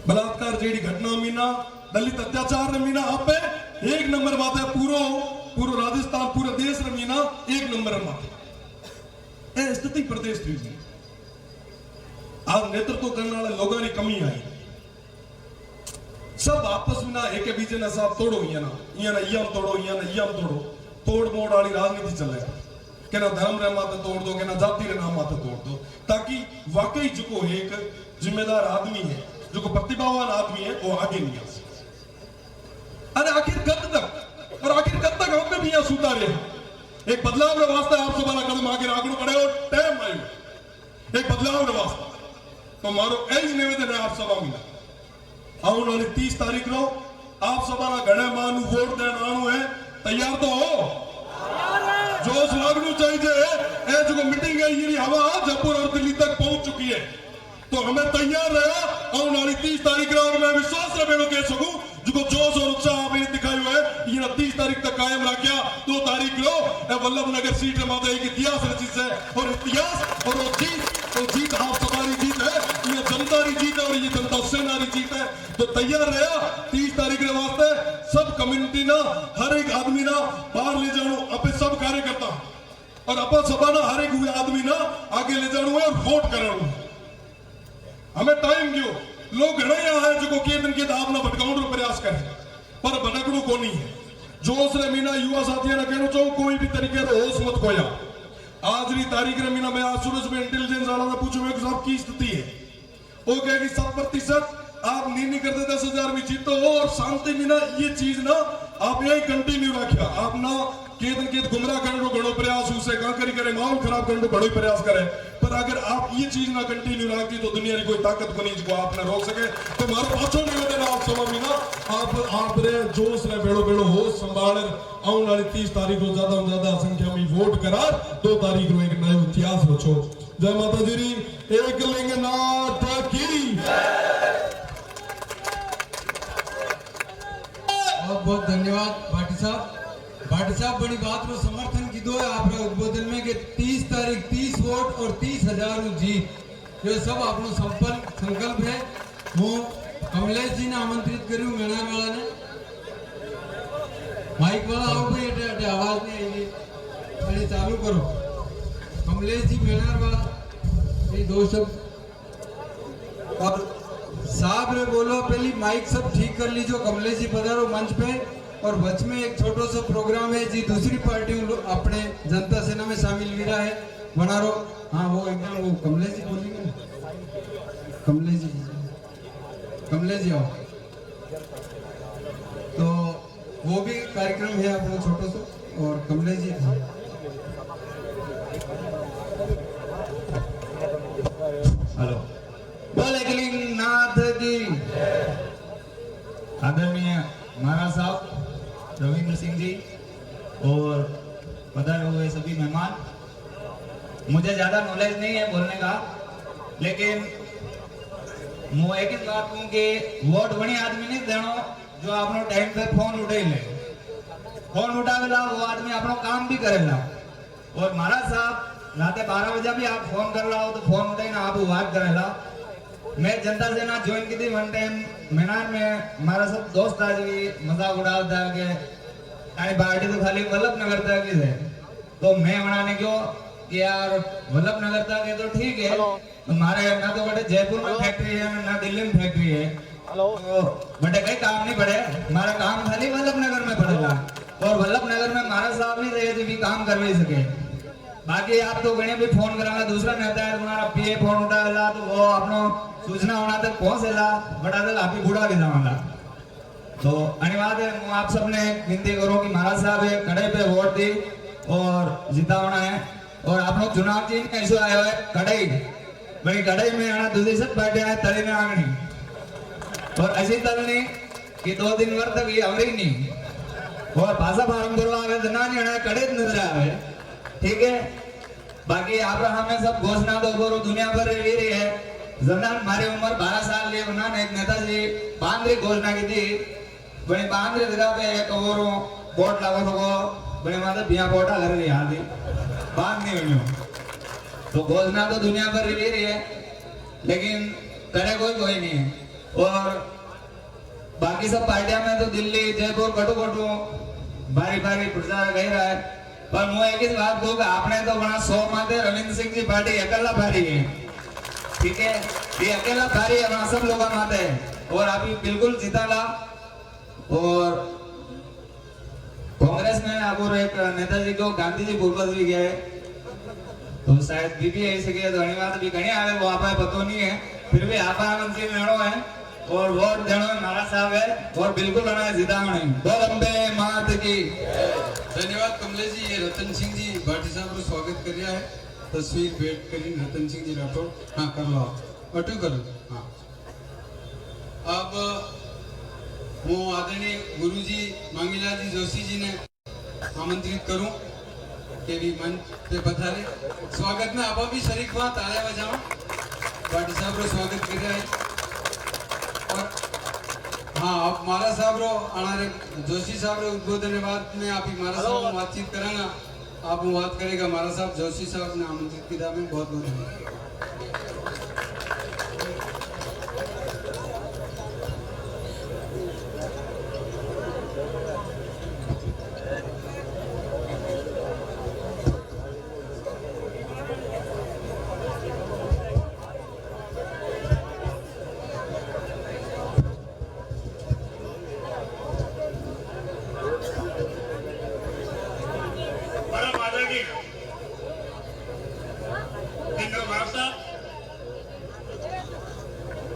बलात्कार जेडी घटना मीना दलित अत्याचार मीना आप 1 नंबर बात है पूरो राजस्थान पूरे देश मीना 1 नंबर में ए स्थिति प्रदेश थी आज नेतृत्व करने वाले लोगों की कमी आई सब आपस में ना एक बीजे ना साहब तोड़ो ये ना यम तोड़ो तोड़ मोड़ वाली राजनीति चले के ना धर्म रे माते तोड़ दो के ना जाति रे नाम माते तोड़ दो ताकि वाकई जो एक जिम्मेदार आदमी है जो प्रतिभावान आदमी है वो आगे नहीं आ सकता। अरे आखिर कब तक और आखिर कब तक हम भी यहाँ सूता रहे एक बदलाव रे वास्ते आप सब कदम आगे आगू बढ़े और टाइम आयो एक बदलाव रे वास्ते तो मारो एज निवेदन है आप सब में आने वाली 30 तारीख को आप सभा घने मानू वोट देना आणु है तैयार तो हो जोश लागू चाहिए जो मीटिंग है ये हवा जयपुर और दिल्ली तक पहुंच चुकी है तो हमें तैयार रहा आने वाली 30 तारीख को और मैं विश्वास रहे कह सकूं जो जोश और उत्साह आपने दिखाया है ये 30 तारीख तक कायम रखा 2 तारीख को वल्लभ नगर सीट माता एक इतिहास रचित है और इतिहास और जीत आप सवारी जीत है ये जनता की जीत है और ये जनता सेना की जीत है तो तैयार रहा 30 तारीख के वास्ते सब कम्युनिटी ना हर एक आदमी ना बाहर ले जानो अपने सब कार्यकर्ता और अपा सभा ना हर एक आदमी ना आगे ले जानो है और वोट करानो हमें टाइम दियो लोग घणे यहाँ है जो के दिन के दाब ना भटकाउन रो प्रयास करे पर भटकड़ो को नहीं है जोश रे मीना युवा साथियों ने कहना चाहूं कोई भी तरीके रो होश मत खोया आज री तारीख रे मीना मैं आज सूरज में इंटेलिजेंस वाला ने पूछो मैं साहब की स्थिति है वो कहे कि 7% आप नहीं करते 10,000 में जीतो हो और शांति मीना ये चीज ना आप यही कंटिन्यू रखिया आप ना केदन केद गुमराह करने को बड़ो प्रयास उसे का करे माहौल खराब करने को बड़ो प्रयास करे पर अगर आप ये चीज ना कंटिन्यू रखती तो दुनिया की कोई ताकत को नहीं जिसको आप ना रोक सके तो मारो पाछो निवेदन आप सभा में ना आप रे जोश रे बेड़ो होश संभाल आने वाली 30 तारीख को ज्यादा संख्या में वोट करा 2 तारीख को एक नया इतिहास रचो। जय माता जी एक लिंगनाथ की बहुत धन्यवाद भाटी साहब बड़ी बात रो समर्थन की दो है आप उद्बोधन में कि 30 तारीख 30 वोट और 30,000 जीत ये सब आपनो संकल्प है। वो कमलेश जी ने आमंत्रित करूं मेणार वाला ने माइक वाला आओ भाई अटे आवाज नहीं आई पहले चालू करो। कमलेश जी मेणार वाला ये दो शब्द और साहब ने बोलो पहली माइक सब ठीक कर लीजिए। कमलेश जी पधारो मंच पे और बच में एक छोटो सा प्रोग्राम है जी दूसरी पार्टी अपने जनता सेना में शामिल भी रहा है बना रो। हाँ वो एकदम वो कमलेश जी बोलेंगे कमलेश जी आओ तो वो भी कार्यक्रम है अपना छोटो सा और कमलेश जी हेलो बोले नाथ की आदरणीय महाराज साहब रविंद्र सिंह जी और पधारे हुए सभी मेहमान। मुझे ज्यादा नॉलेज नहीं है बोलने का लेकिन मैं एक ही बात कहूं कि वोट बनी आदमी नहीं देनो जो अपनो टाइम पे फोन उठे ले फोन उठावेला वो आदमी अपनो काम भी करेला। और महाराज साहब रात 12 बजे भी आप फोन कर रहा हो तो फोन उठे ना आप बात करेला। मैं जनता सेना ज्वाइन की थी वन टाइम मेनार में हमारा सब दोस्त आज भी मजाक उड़ाता है कि पार्टी तो खाली वल्लभ नगर तक ही है तो मैं बनाने क्यों कि यार वल्लभ नगर तक है तो ठीक है हमारे ना तो बड़े जयपुर में फैक्ट्री है ना दिल्ली में फैक्ट्री है तो बड़े कई काम नहीं पड़े हमारा काम खाली वल्लभ नगर में पड़ेगा और वल्लभ नगर में महाराज साहब नहीं रहे भी काम कर नहीं सके। बाकी आप तो गणे भी फोन कराना दूसरा नेता है तुम्हारा पीए फोन उठावेला तो वो अपनो सूचना होना तक पहुंचेला बड़ा तक आप ही बूढ़ा भी जावाला। तो अनिवार्य मैं आप सबने विनती करूं कि महाराज साहब कड़े पे वोट दी और जितावना है और आप लोग चुनाव चिन्ह कैसे आए हुए कड़ाई बड़ी कड़ाई में आना दूसरी सब पार्टी आए तली में आगनी और ऐसी तलनी कि 2 दिन वर तक ये अवरी नहीं और भाषा फार्म करवा आवे तो ना नहीं आना कड़े नजर आवे ठीक है। बाकी आप हमें सब घोषणा तो करो दुनिया भर रही है जमनान हमारी उम्र 12 साल लिए उन्होंने एक नेताजी बांद्री घोषणा की थी बड़ी बांद्री जगह पे एक और बोट लागो सको बड़ी माता बिया बोटा घर रही हाल बांध नहीं हुई तो घोषणा तो दुनिया भर रही है लेकिन करे कोई नहीं है। और बाकी सब पार्टियां में तो दिल्ली जयपुर कटू बारी प्रचार गई रहा है पर मैं एक ही बात कहूँ आपने तो बना 100 माते रविंद्र सिंह जी पार्टी अकेला भारी है ठीक है ये अकेला भारी है वहां सब लोग माते हैं और अभी बिल्कुल जीताला। और कांग्रेस में अब और एक नेताजी को गांधी जी पूर्वज भी गया है तो शायद बीबी ऐसे गया तो अनिवार्य भी कहीं आवे वो आपा पतो नहीं है फिर भी आपा मंत्री लेनो है और वोट देनो महाराज साहब है और बिल्कुल बना जितावनी बोलंबे मात की। धन्यवाद कमलेश जी। ये रतन सिंह जी भाटी साहब को स्वागत कर रहा है तस्वीर भेंट करी रतन सिंह जी राठौड़ हाँ कर लो अटू करो हाँ। अब वो आदरणीय गुरुजी मांगीलाल जी जोशी जी ने आमंत्रित करूं के भी मंच पे पधारे स्वागत में आप भी शरीक हुआ तालियां बजाओ भाटी साहब को स्वागत कर रहे हैं। और हाँ अब महाराज साहब रो अनारे जोशी साहब रो उद्बोधन बाद में आप ही महाराज साहब बातचीत कराना आप बात करेगा महाराज साहब जोशी साहब ने आमंत्रित किया में बहुत बहुत धन्यवाद।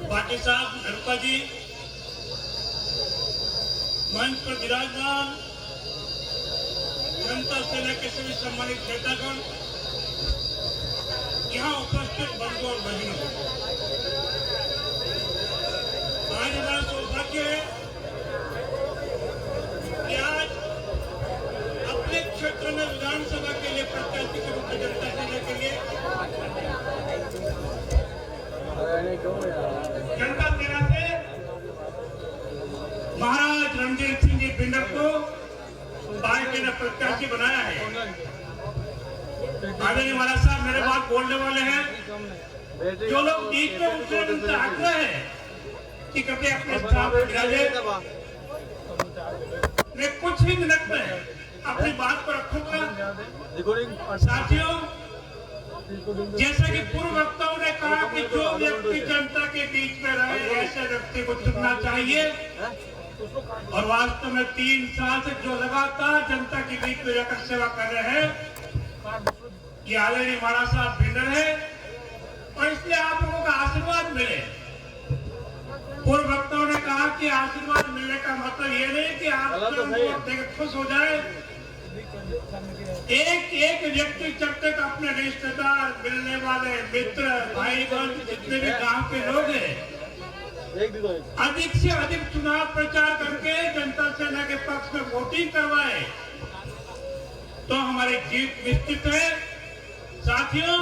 पाटिल साहब नरपा जी मंच पर विराजमान जनता सेना के सभी सम्मानित नेतागण यहाँ उपस्थित बंधु और भगिनों आज हमारा सौभाग्य है कि आज अपने क्षेत्र में विधानसभा के लिए प्रत्याशी के रूप में जनता सेना के लिए जनता सेना से महाराज रणजीत सिंह जी बिंडर को पार्टी ने प्रत्याशी बनाया है। आदरणीय महाराज साहब मेरे बात बोलने वाले हैं। जो लोग बीच में उनसे उनसे आग्रह है कि कृपया अपने स्थान पर विराजे। मैं कुछ ही मिनट में अपनी बात पर रखूंगा। साथियों, जैसा कि पूर्व वक्ताओं ने कहा कि जो व्यक्ति जनता के बीच में रहे ऐसे व्यक्ति को चुनना चाहिए, और वास्तव में 3 साल से जो लगातार जनता के बीच में रहकर सेवा कर रहे हैं ये आदरणीय महाराज साहब भिंडर है, और इसलिए आप लोगों का आशीर्वाद मिले। पूर्व वक्ताओं ने कहा कि आशीर्वाद मिलने का मतलब ये नहीं कि आप देख खुश हो जाए। एक एक व्यक्ति जब तक अपने रिश्तेदार, मिलने वाले, मित्र, भाई बहन, जितने भी गांव के लोग हैं, अधिक से अधिक चुनाव प्रचार करके जनता सेना के पक्ष में वोटिंग करवाए तो हमारी जीत निश्चित है। साथियों,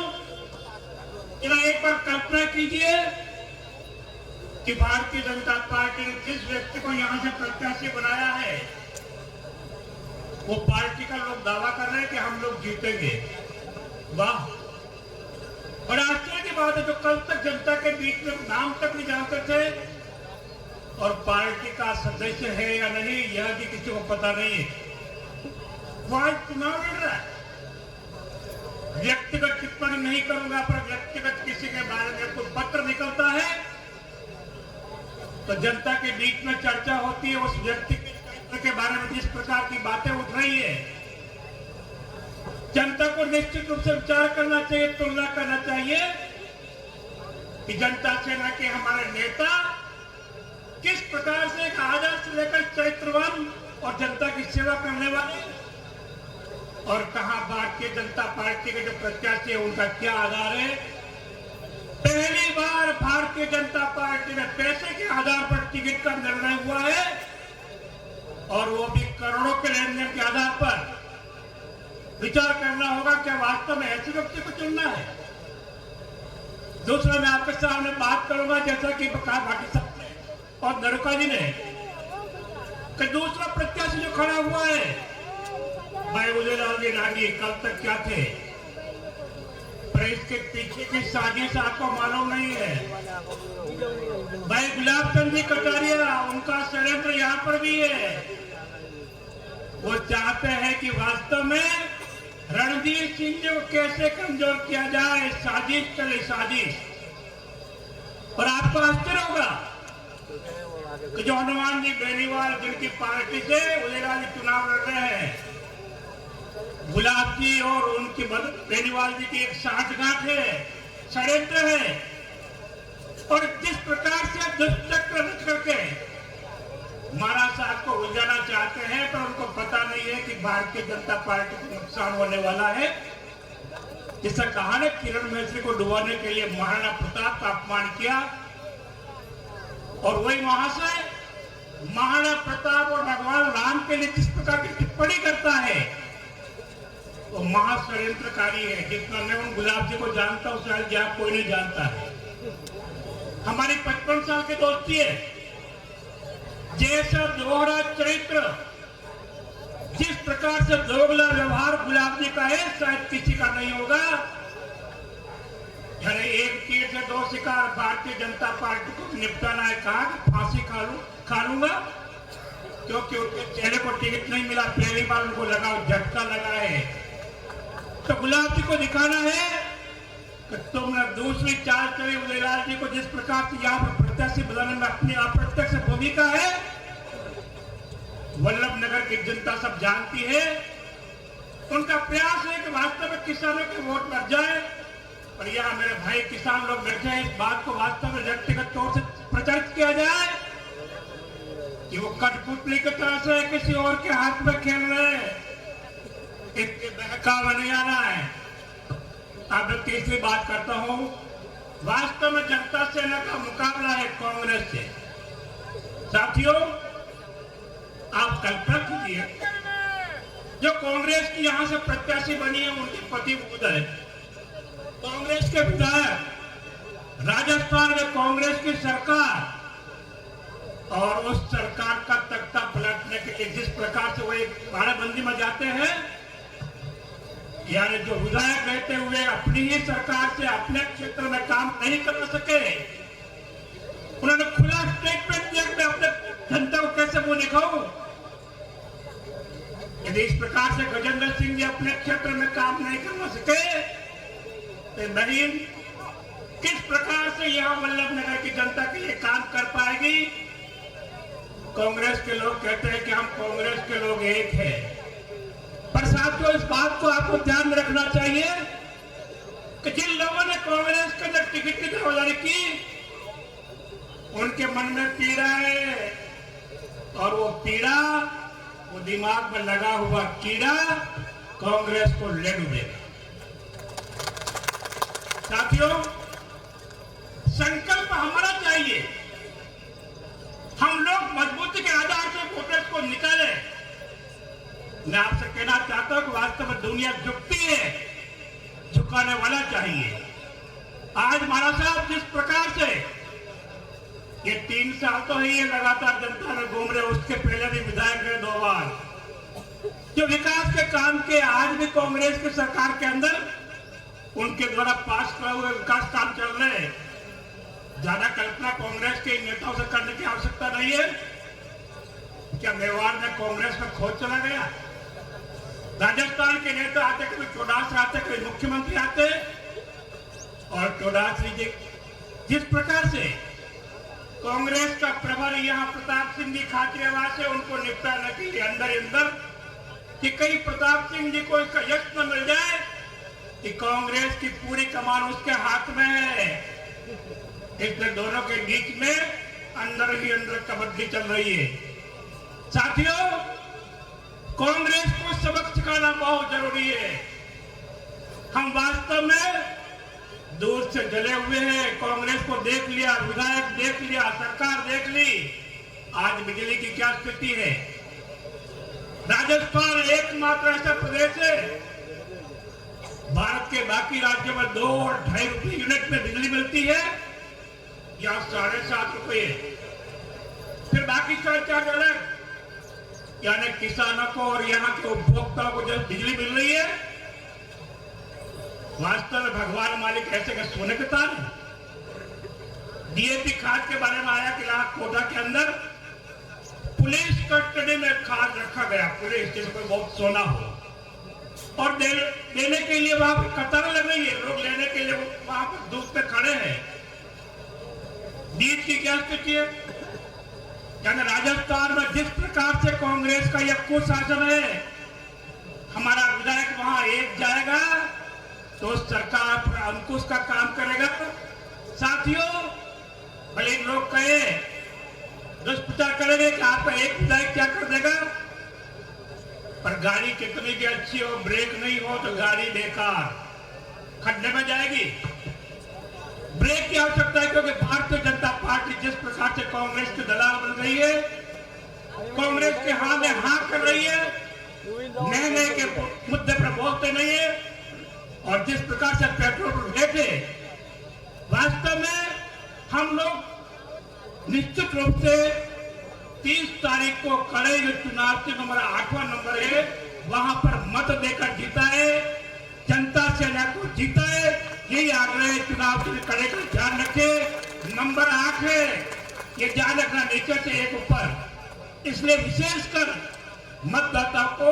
जरा एक बार कल्पना कीजिए कि भारतीय जनता पार्टी ने जिस व्यक्ति को यहां से प्रत्याशी बनाया है वो पार्टी का लोग दावा कर रहे हैं कि हम लोग जीतेंगे। वाह, बड़ा आश्चर्य की बात है। जो कल तक जनता के बीच में नाम तक नहीं जानते थे और पार्टी का सदस्य है या नहीं यह भी किसी को पता नहीं है, वो आज चुनाव लड़ रहा है। व्यक्तिगत टिप्पणी नहीं करूंगा, पर व्यक्तिगत किसी के बारे में कोई पत्र निकलता है तो जनता के बीच में चर्चा होती है। उस व्यक्ति के बारे में जिस प्रकार की बातें उठ रही है, जनता को निश्चित रूप से विचार करना चाहिए, तुलना करना चाहिए कि जनता सेना के हमारे नेता किस प्रकार से एक आदर्श से लेकर चरित्रवान और जनता की सेवा करने वाले, और कहां भारतीय जनता पार्टी के जो प्रत्याशी है उनका क्या आधार है। पहली बार भारतीय जनता पार्टी में पैसे के आधार पर टिकट का निर्णय हुआ है, और वो भी करोड़ों के लेन देन के आधार पर। विचार करना होगा क्या वास्तव में ऐसे व्यक्ति को चुनना है। दूसरा, मैं आपके सामने बात करूंगा जैसा कि प्रकाश भाटी साहब ने और नरुका जी ने कि दूसरा प्रत्याशी जो खड़ा हुआ है भाई उदयलाल जी डांगी, कल तक क्या थे, पर इसके पीछे की साजिश आपको मालूम नहीं है। भाई गुलाब चंद जी कटारिया, उनका षड्यंत्र यहाँ पर भी है। वो चाहते हैं कि वास्तव में रणजीत सिंह जी को कैसे कमजोर किया जाए, साजिश चले साजिश। और आपको आश्चर्य होगा कि जो हनुमान जी बेनीवाल जिनकी पार्टी से उदयलाल जी चुनाव लड़ रहे हैं, गुलाब जी और उनकी बेनीवाल जी की एक साठगांठ है, षड्यंत्र है, और जिस प्रकार से दुष्चक्र रच करके महाराज साहब को उलझाना चाहते हैं, पर उनको पता नहीं है कि भारतीय जनता पार्टी को नुकसान होने वाला है। जैसा कहा ना, किरण मिश्र को डुबाने के लिए महाराणा प्रताप का अपमान किया, और वही महाशय महाराणा प्रताप और भगवान राम के लिए जिस प्रकार की टिप्पणी करता है वो महाषड्यंत्रकारी है। जितना मैं उन गुलाब जी को जानता हूं शायद आप कोई नहीं जानता है। हमारी 55 साल की दोस्ती है। जैसा दोहरा चरित्र, जिस प्रकार से दोगला व्यवहार गुलाब जी का है शायद किसी का नहीं होगा। यानी एक तीर से 2 शिकार भारतीय जनता पार्टी को निपटाना है। कहा कि फांसी खा लूंगा, क्योंकि उनके चेहरे को टिकट नहीं मिला, पहली बार उनको लगा झटका लगा है। तो गुलाब जी को दिखाना है कि तुमने दूसरी चाल चली। उदयलाल जी को जिस प्रकार से यहाँ पर प्रत्याशी बनाने में अपनी अप्रत्यक्ष भूमिका है, वल्लभ नगर की जनता सब जानती है। उनका प्रयास है कि वास्तव में किसानों के वोट लग जाए, और यहाँ मेरे भाई किसान लोग बैठे हैं, इस बात को वास्तव में व्यक्तिगत तौर से प्रचारित किया जाए कि वो कठपुतली की तरह से किसी और के हाथ में खेल रहे हैं। इसके बहकावा नहीं आना है। अब मैं तीसरी बात करता हूं, वास्तव में जनता सेना का मुकाबला है कांग्रेस से। साथियों, आप कल्पना कीजिए, जो कांग्रेस की यहां से प्रत्याशी बनी है उनके पति उदय कांग्रेस के विधायक, राजस्थान में कांग्रेस की सरकार, और उस सरकार का तख्ता पलट तालाबंदी में जाते हैं, यानी जो विधायक रहते हुए अपनी ही सरकार से अपने क्षेत्र में काम नहीं कर सके, उन्होंने खुला स्टेटमेंट दिया कि मैं अपने जनता को कैसे मुंह दिखाऊं। यदि इस प्रकार से गजेंद्र सिंह जी अपने क्षेत्र में काम नहीं कर सके तो नहीं किस प्रकार से यहां वल्लभनगर की जनता के लिए काम कर पाएगी। कांग्रेस के लोग कहते हैं कि हम कांग्रेस के लोग एक हैं, पर साथियों इस बात को आपको ध्यान में रखना चाहिए कि जिन लोगों ने कांग्रेस के अंदर टिकट की दावेदारी की, उनके मन में पीड़ा है, और वो पीड़ा, वो दिमाग में लगा हुआ कीड़ा कांग्रेस को ले डूबेगा। साथियों, संकल्प हमारा चाहिए, हम लोग मजबूती के आधार से कांग्रेस को निकाले। मैं आपसे कहना चाहता हूं कि वास्तव में दुनिया झुकती है, झुकाने वाला चाहिए। आज महाराज साहब जिस प्रकार से ये 3 साल तो ही लगातार जनता में घूम रहे, उसके पहले भी विधायक रहे 2 बार, जो विकास के काम के आज भी कांग्रेस की सरकार के अंदर उनके द्वारा पास किए हुए विकास काम चल रहे हैं। ज्यादा कल्पना कांग्रेस के नेताओं से करने की आवश्यकता नहीं है। क्या मेवाड़ में कांग्रेस में खोज चला गया? राजस्थान के नेता आते, कभी चौडास आते, कभी मुख्यमंत्री आते, और चौडास जी जिस प्रकार से कांग्रेस का प्रभारी यहाँ प्रताप सिंह जी खाचरियावास से उनको निपटाने के लिए अंदर कि कहीं प्रताप सिंह जी को इसका यश न मिल जाए कि कांग्रेस की पूरी कमान उसके हाथ में है। इसलिए दोनों के बीच में अंदर ही अंदर कबड्डी चल रही है। साथियों, कांग्रेस को सबक सिखाना बहुत जरूरी है। हम वास्तव में दूर से जले हुए हैं, कांग्रेस को देख लिया, विधायक देख लिया, सरकार देख ली, आज बिजली की क्या स्थिति है। राजस्थान एकमात्र ऐसा प्रदेश है भारत के बाकी राज्यों में 2 और 2.5 रुपये यूनिट में बिजली मिलती है, यहाँ 7.5 रुपये। फिर बाकी चार्ज अलग, यानी किसानों को और यहाँ के उपभोक्ताओं को जब बिजली मिल रही है, वास्तव में भगवान मालिक ऐसे के सोने के तार है। डीएपी खाद के बारे में आया कि कोटा के अंदर पुलिस कस्टडी में खाद रखा गया, पुलिस जिसको कोई बहुत सोना हो, और देने के लिए वहां पर कतार लग रही है, लोग लेने के लिए वहां पर धूप पे खड़े हैं। बीच की क्या स्थिति है? यानी राजस्थान में जिस प्रकार से कांग्रेस का यह कुशासन है, हमारा विधायक वहां एक जाएगा तो सरकार पर अंकुश का काम करेगा। साथियों, भले लोग कहे, दुष्प्रचार करेंगे कि आपका एक विधायक क्या कर देगा, पर गाड़ी कितनी भी अच्छी हो, ब्रेक नहीं हो तो गाड़ी बेकार खड्डे में जाएगी। ब्रेक की आवश्यकता है, क्योंकि भारतीय जनता पार्टी जिस प्रकार से कांग्रेस की दलाल बन रही है, कांग्रेस के हाथ में हाँ कर रही है, नए के मुद्दे पर बोलते नहीं है, और जिस प्रकार से पेट्रोल पर बैठे, वास्तव में हम लोग निश्चित रूप से 30 तारीख को कड़े जो चुनाव के नंबर 8वां नंबर है, वहां पर मत देकर जीता है, जनता सेना को जीता है। यही आग्रह चुनाव के कड़े का ध्यान रखे। नंबर 8 है, ये ध्यान रखना, नीचे से एक ऊपर। इसलिए विशेषकर मतदाताओं को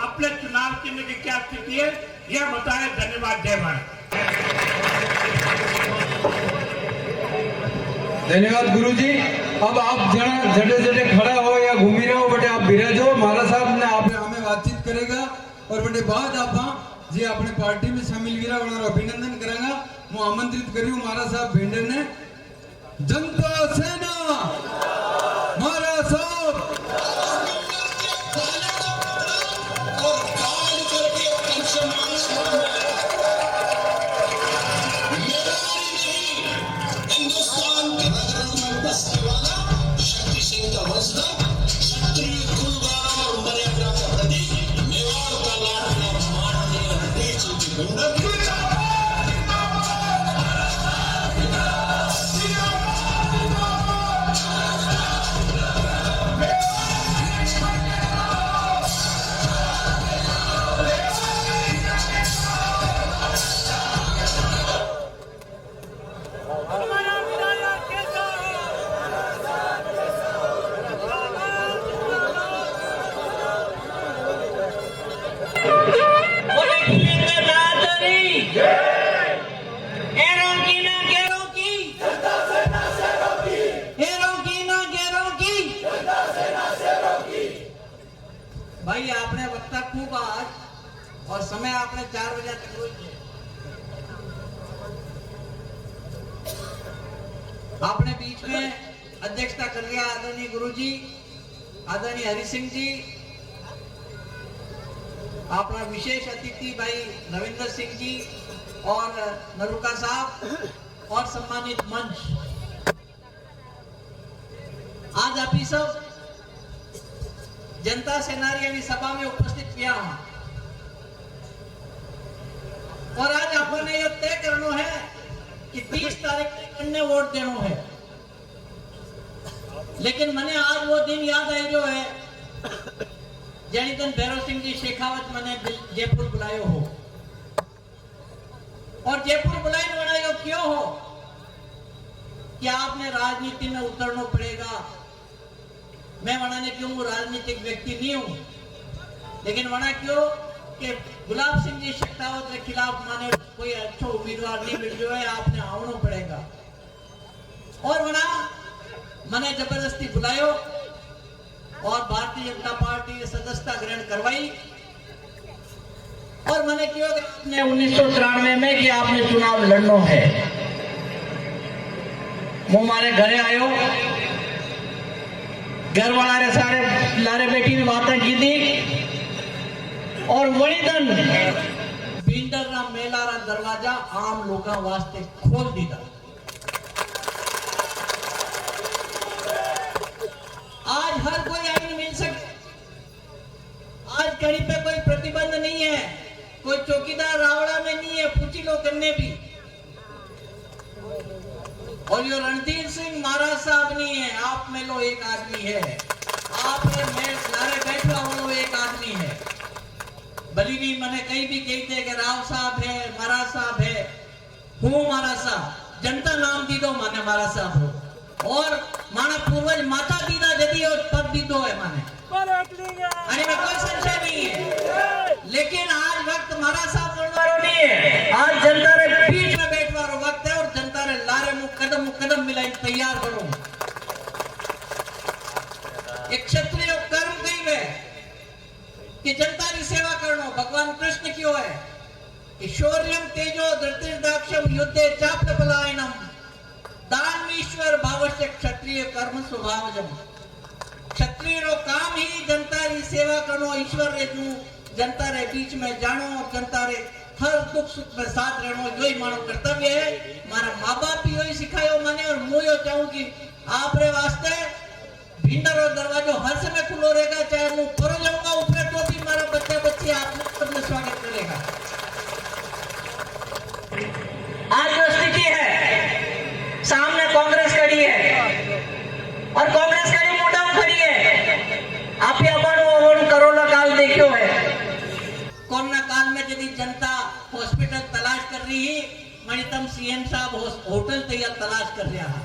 अपने चुनाव चिन्ह की क्या स्थिति है यह बताएं। धन्यवाद। जय भारत। धन्यवाद गुरुजी। अब आप जड़े जड़े खड़ा हो या घूमी रहे हो, बटे आप बिराजो। महाराज साहब ने आप हमें बातचीत करेगा, और बटे बाद आप जी अपने पार्टी में शामिल गिरा और अभिनंदन करेगा। मैं आमंत्रित करूँ महाराज साहब भेंडर ने। जनता सेना महाराज साहब। भाई आपने वक्ता खूब आज और समय आपने 4 बजे तक रोज है। आपने बीच में अध्यक्षता कर लिया आदरणीय गुरुजी, आदरणीय हरि सिंह जी, अपना विशेष अतिथि भाई रविंद्र सिंह जी और नरुका साहब और सम्मानित मंच। आज आप ही सब जनता सेनारी सभा में उपस्थित किया और आज आपने यह तय करना है कि 30 तारीख को वोट देना है। लेकिन मैंने आज वो दिन याद आई जो है जैनितन भैरव सिंह जी शेखावत मैंने जयपुर बुलायो हो और जयपुर बुलाने बनायो क्यों हो कि आपने राजनीति में उतरना पड़ेगा। मैं वना ने क्यों राजनीतिक व्यक्ति नहीं हूं, लेकिन वना क्यों कि गुलाब सिंह जी शेखावत के खिलाफ माने कोई अच्छा उम्मीदवार नहीं मिल जो है, आपने आना पड़ेगा। और वना मैंने जबरदस्ती बुलायो और भारतीय जनता पार्टी ने सदस्यता ग्रहण करवाई और मैंने क्यों आपने 1993 में कि आपने चुनाव लड़ना है। वो हमारे घरे आयो, घर वाला रे सारे लारे बेटी ने बातें की थी और वही दिन बिंडर ना मेला रा दरवाजा आम लोगों वास्ते खोल दीदा। आज हर कोई आइन मिल सकता, आज कहीं पे कोई प्रतिबंध नहीं है, कोई चौकीदार रावड़ा में नहीं है, पूछी लो करने भी। और ये रणधीर सिंह महाराज साहब नहीं है, आप में लो एक आदमी है, आप में सारे बैठा वालों एक आदमी है। भली भी मैंने कहीं भी कहते कि राव साहब है, महाराज साहब है, हूँ महाराज साहब, जनता नाम दी दो माने महाराज साहब हो और माना पूर्वज माता दीदा जदी और पद दीदो है माने, अरे में कोई संशय नहीं है। लेकिन आज वक्त महाराज साहब बोलवारो नहीं है, आज जनता रे बीच में बैठवारो वक्त है और जनता रे लारे मुंह कदम मिलाई तैयार करो। एक क्षत्रिय कर्म कही है कि जनता की सेवा करनो। भगवान कृष्ण क्यों है कि शौर्यम तेजो धृतिर्दाक्षम युद्धे चाप्यपलायनम दानमीश्वर भावस्य क्षत्रिय कर्म स्वभावजम। क्षत्रिय रो काम ही जनता की सेवा करनो, ईश्वर रे जू जनता रे बीच में जानो और जनता रे हर दुख सुख में साथ रहनो, यो ही मानो कर्तव्य है। मारा माँ बाप भी यो ही सिखायो माने और मैं यो चाहूं कि आप रे वास्ते भिंडर और दरवाजो हर समय खुलो रहेगा, चाहे मैं परो जाऊंगा ऊपर तो भी मारा बच्चा बच्ची आपने सबने स्वागत करेगा। आज जो स्थिति है सामने कांग्रेस खड़ी है और कांग्रेस खड़ी मोटा खड़ी है। आप ये कोरोना काल देखियो है, कोरोना काल में यदि जनता हॉस्पिटल तलाश कर रही है, मणितम सीएम साहब होटल तैयार तलाश कर रहा है।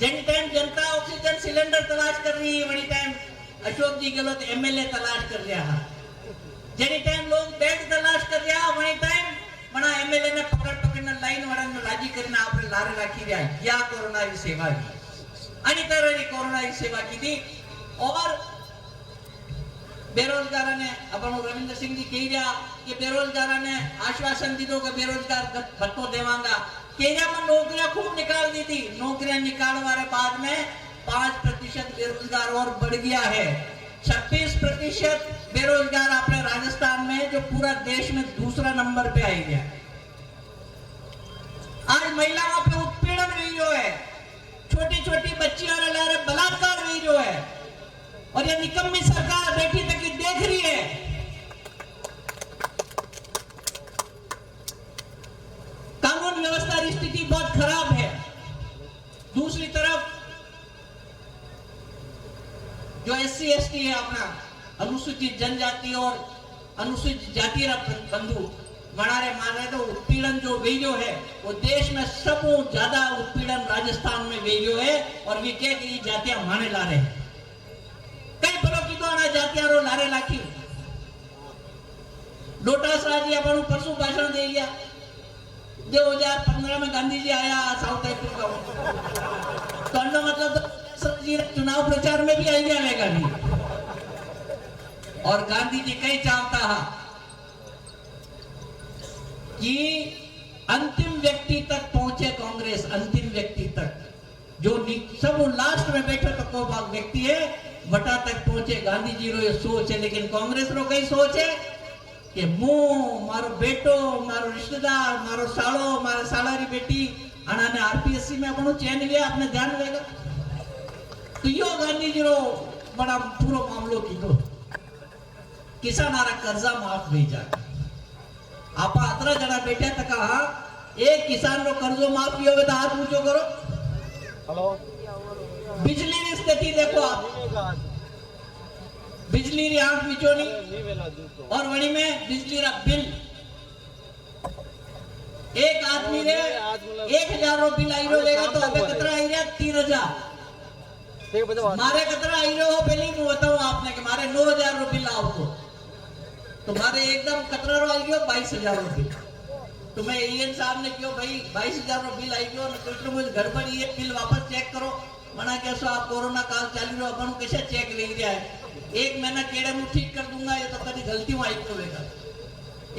जिन टाइम जनता ऑक्सीजन सिलेंडर तलाश कर रही है, वही टाइम अशोक जी गहलोत एमएलए तलाश कर रहा है। जिन टाइम लोग बेड तलाश कर रहा है, वही टाइम बड़ा एमएलए ने पकड़ना लाइन वाला ने राजी करना आपने लारे राखी दिया या कोरोना की सेवा की अनि तरह की कोरोना की सेवा की थी। और बेरोजगार ने अपन रविंद्र सिंह जी कही दिया कि बेरोजगार ने आश्वासन दी दो कि बेरोजगार भत्तो देवांगा। केरिया में नौकरियां खूब निकाल दी थी, नौकरियां निकालने बाद में 5% बेरोजगार और बढ़ गया है। 26% बेरोजगार अपने राजस्थान में, जो पूरा देश में दूसरा नंबर पे आई गया। आज महिलाओं पे उत्पीड़न हुई जो है, छोटी छोटी बच्चियों ने बलात्कार हुई जो है, और ये निकम्मी सरकार बैठी तक देख रही है। कानून व्यवस्था की स्थिति बहुत खराब है। दूसरी तरफ जो SC ST है, अपना अनुसूचित जनजाति और अनुसूचित जाति बंधु मनारे मारे तो उत्पीड़न जो वेजो है वो देश में सबसे ज्यादा उत्पीड़न राजस्थान में वेजो है। और वे कह कि जातियां माने ला रहे कई बड़ों की तो आना जातियां रो लारे लाखी लोटास राजी अपन परसों भाषण दे दिया। 2015 में गांधी जी आया साउथ अफ्रीका में, तो मतलब चुनाव प्रचार में भी आई जाएगा नहीं। और गांधी जी कई चाहता है कि अंतिम व्यक्ति तक पहुंचे कांग्रेस, अंतिम व्यक्ति तक, जो सब लास्ट में बैठे तो को व्यक्ति है बटा तक पहुंचे। गांधी जी रो ये सोच है, लेकिन कांग्रेस रो कई सोच है कि मु मारो बेटो, मारो रिश्तेदार, मारो सालो, मारे सालारी बेटी आना ने आरपीएससी में अपनो चयन लिया, अपने ध्यान रहेगा। तो यो गांधी जी रो बड़ा पूरा मामलो कीधो, किसानारा कर्जा माफ नहीं जाए। आप 18 जना बैठा था, कहा एक किसान रो कर्जो माफ किया हो तो हाथ ऊंचो करो। बिजली की स्थिति देखो आप, बिजली री आंख बीचो नहीं, और वही में बिजली रा बिल एक आदमी ने 1000 रो बिल आई रहेगा तो अबे कितना आई रहा 3000। मारे कितना आई रहे हो पहले मैं बताऊं आपने कि मारे 9000 रो बिल आओ तो मारे एकदम कतरा रो आई गयो 22000 रो बिल। तो मैं एएन साहब ने क्यों भाई 22000 रो बिल आई गयो न तो मुझे गड़बड़ी है, बिल वापस चेक करो। मना कैसो आप कोरोना काल चालू रहो अपन कैसे चेक ले रहा है, 1 महीना केड़े मुंह ठीक कर दूंगा, ये तो कभी गलती हुआ आई होगा।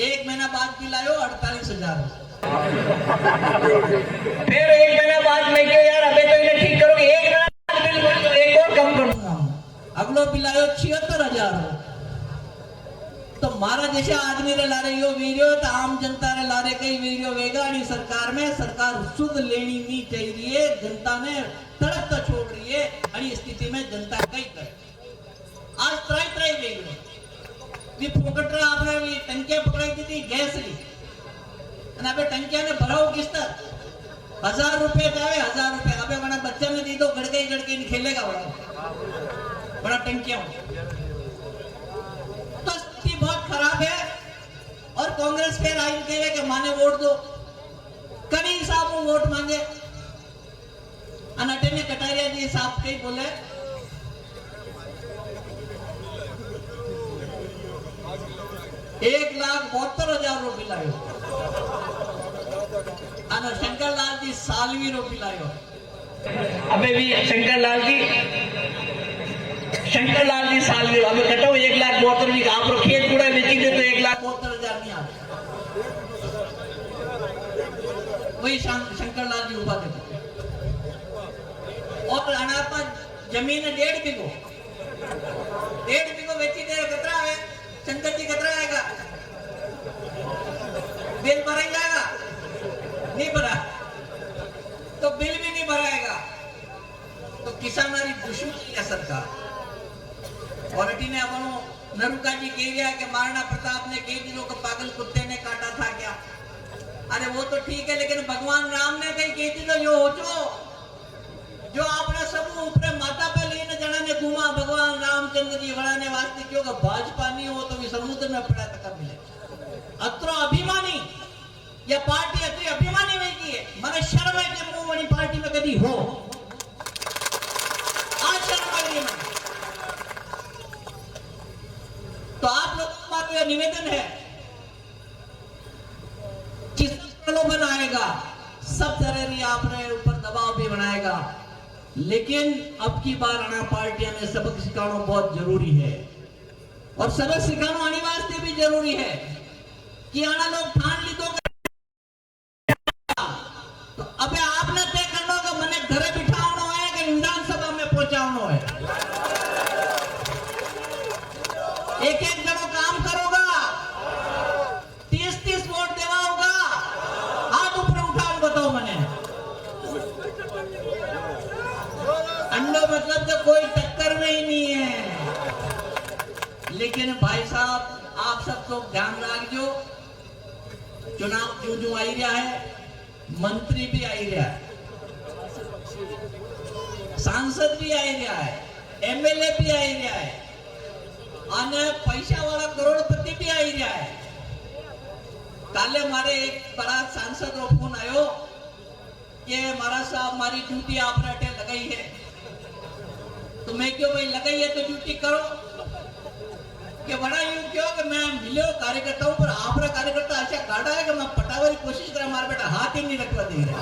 1 महीना बाद बिल आयो 48000, फिर 1 महीना बाद मैं क्यों यार अबे तो इन्हें ठीक करोगे, 1 महीना बिल तो एक और कम कर दूंगा, अगलो बिल आयो 76000। तो मारा जैसे आदमी रे लारे यो वीडियो तो आम जनता रे लारे कई वीडियो वेगा नहीं। सरकार में सरकार सुध लेनी नहीं चाहिए, जनता ने तड़प तो छोड़ रही है, अड़ी स्थिति में जनता कई करे आज त्राई वीडियो भी फोकट रहा। आपने भी टंकियां पकड़ाई थी गैस ली, अबे टंकियां ने भराओ किस तरह 1000 रुपए जावे 1000 रुपए, अबे बड़ा बच्चा ने दी दो गड़के नहीं खेलेगा बड़ा टंकियां। तो स्थिति बहुत खराब है और कांग्रेस फिर आइन कहे कि माने वोट दो, कभी साहब वोट मांगे अनटे ने कटारिया जी साहब कई बोले 1,72,000 रो बिल आयो અને શંકરલાલજી સાલવી રો बिल आयो। अबे भी शंकरलालजी सालवी अबे कटो 1,72,000 भी आप रो खेत पूरा बेची दे तो 1,72,000 नहीं आता। वही शंकरलालजी उभा दे और अनापा जमीन 1.5 बीघो बेची दे कितना है शंकर जी, कितना आएगा बिल भरा जाएगा नहीं भरा तो बिल भी नहीं भराएगा। तो किसानारी दुश्मनी है सरकार। और ने अपनो नरुका जी कह गया कि महाराणा प्रताप ने कई दिनों को पागल कुत्ते ने काटा था क्या। अरे वो तो ठीक है, लेकिन भगवान राम ने कई कह दिनों यो हो जो आपने सब ऊपर माता पे लेने जना ने घुमा भगवान रामचंद्र जी बढ़ाने वास्ते क्यों का भाजपा नहीं हो तो भी समुद्र में पड़ा तक मिले। अत्रो अभिमानी या पार्टी अत्रि अभिमानी नहीं की है, मने शर्म है कि मुंह वाली पार्टी में कभी हो, आज शर्म आ रही है। तो आप लोगों का निवेदन है कि प्रलोभन आएगा, सब तरह आपने ऊपर दबाव भी बनाएगा, लेकिन अब की बार आना पार्टियां ने सबक सिखाना बहुत जरूरी है। और सबक सिखाना आने वास्ते भी जरूरी है कि आना लोग ठान ली तो अबे आपने तय करना होगा मने घरे बिठाना है कि विधानसभा में पहुंचाना है। एक जनो काम करोगा 30 वोट देवा होगा, हाथ ऊपर उठाओ बताओ मने। अंडो मतलब तो कोई टक्कर में ही नहीं है। लेकिन भाई साहब आप सब लोग ध्यान रखो, चुनाव जो आई रहा है, मंत्री भी आई रहा है, सांसद भी आई रहा है, एमएलए भी आई रहा है, और पैसा वाला करोड़पति भी आई रहा है। काले मारे एक बड़ा सांसद रो फोन आयो कि महाराज साहब हमारी ड्यूटी आपने अटे लगाई है। तो मैं क्यों भाई लगाई है तो ड्यूटी करो, कि बड़ा यूं क्यों कि मैं मिलो कार्यकर्ताओं पर आपका कार्यकर्ता ऐसा काटा है कि मैं पटावे की कोशिश कर हमारे बेटा हाथ ही नहीं रखवा दे रहा।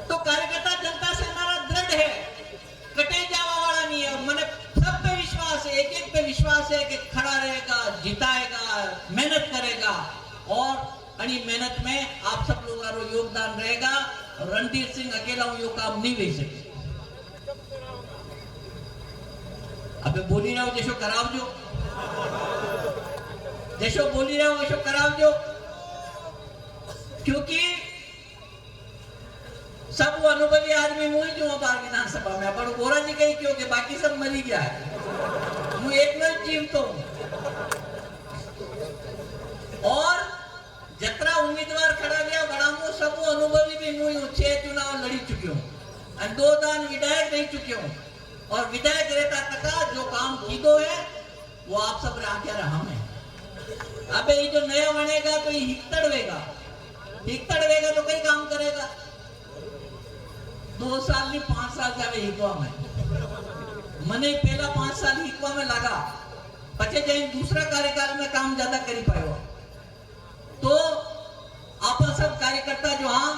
तो कार्यकर्ता जनता से हमारा दृढ़ है, कटे जावा वाला नहीं है। जिताएगा, मेहनत करेगा और अनी मेहनत में आप सब लोगों का योगदान रहेगा। रणधीर सिंह अकेला यो काम नहीं वे सके। अबे बोली रहा हो जैसो करावजो, जैसो बोली रहा हो वैसो करावजो, क्योंकि सब वो अनुभवी आदमी मुझे जो बार विधानसभा में अपन गोरा जी कही क्यों कि बाकी सब मरी गया है, मुझे एक में जीव तो और जतरा उम्मीदवार खड़ा गया बड़ा मु सब वो अनुभवी भी मुझे 6 चुनाव लड़ी चुके हूँ और 2 दान विधायक रह चुके हूँ और विधायक रहता तका जो काम कीधो है वो आप सब आज्ञा रहा है। अबे ये जो नया बनेगा तो ये हिकतड़वेगा तो कई काम करेगा। 2 साल नहीं 5 साल जावे हिकवा में, मने पहला 5 साल हिकवा में लगा, पचे जाए दूसरा कार्यकाल में काम ज्यादा करी पायो। तो आप सब कार्यकर्ता जो हाँ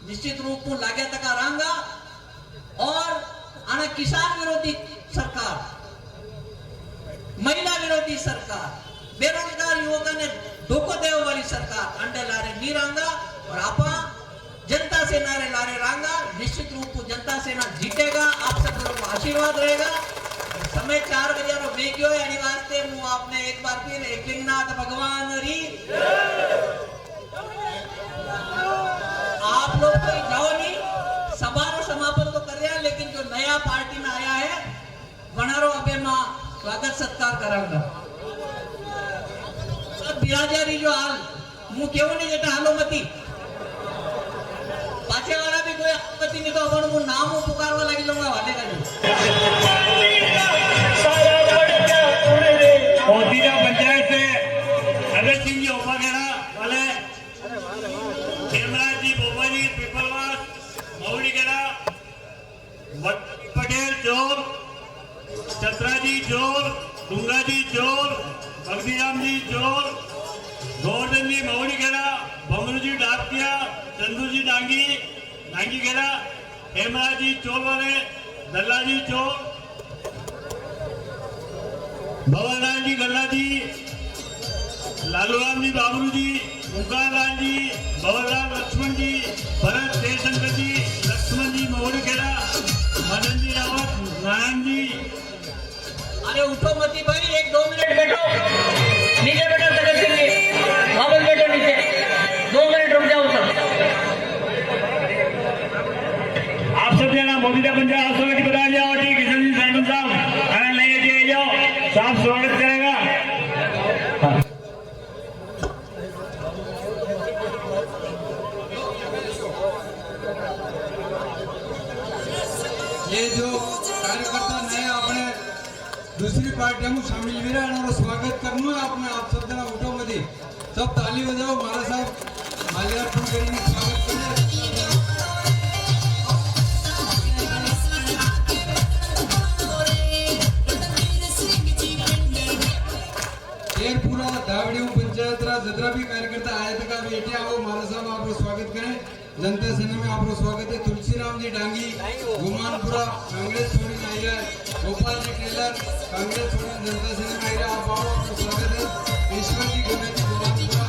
निश्चित रूप में लागे तक रहांगा और आना किसान विरोधी सरकार, महिला विरोधी सरकार, बेरोजगार युवकों ने धोखो देने वाली सरकार अंडे लारे नहीं रहांगा और आपा जनता से नारे लारे रहांगा। निश्चित रूप से जनता से ना जीतेगा, आप सब लोगों का आशीर्वाद रहेगा। समय 4 बजे रो वेग्यो है यानी वास्ते मु आपने एक बार फिर एकलिंगनाथ भगवान री आप लोग कोई जाओ नहीं, सभा रो समापन तो कर रहा, लेकिन जो नया पार्टी में आया है वनारो अबे मां स्वागत सत्कार करांगा। सब बिराजारी जो हाल मु केवो नहीं जेटा हालो मती पाछे वाला भी कोई आपत्ति नहीं तो अपन मु नाम पुकारवा लगी लूंगा वाले का मोतीरा पंचायत से अगस्त सिंह जी ओपा गेड़ा वाले खेमराज जी बोबा जी पीपलवास मौड़ी गेड़ा पटेल चोर, चतरा जी चोर, डूंगा जी चोर, भक्तिराम जी चोर, गोवर्धन जी मौड़ी गेड़ा, भमरू जी डाकिया, चंदू जी डांगी गेड़ा, हेमराज जी चोर वाले, दल्ला जी चोर, भवनलाल जी गल्ला जी, लालूराम जी बाबरू जी, मुकालाल जी, भवनलाल लक्ष्मण जी, भरत जयशंकर जी, लक्ष्मण जी मौड़ी खेड़ा, मदन जी रावत, नारायण जी। अरे उठो मती भाई, 1-2 मिनट बैठो, नीचे बैठो जगत सिंह जी, वापस बैठो नीचे, 2 मिनट रुक जाओ सब। आप सब जना मोतीरा पंचायत समिति बता जाओ ठीक किशन जी सैंडल साहब खाना ले जाओ, साफ स्वागत करेगा। ये जो कार्यकर्ता नए अपने दूसरी पार्टी में शामिल भी रहे स्वागत करना है आपने। आप सब जना उठो मधी सब ताली बजाओ, महाराज साहब माल्यार्पण करेंगे, स्वागत करें। पूरा दावड़ियों पंचायत राज जितना भी कार्यकर्ता आए थे का बेटे आओ महाराज साहब आप स्वागत करें। जनता सेना में आपका स्वागत है। तुलसीराम जी डांगी गुमानपुरा कांग्रेस छोड़ी नायरा, गोपाल जी टेलर कांग्रेस छोड़ी जनता सेना में आप आओ, आपका स्वागत है। ईश्वर जी गुमेती गुमानपुरा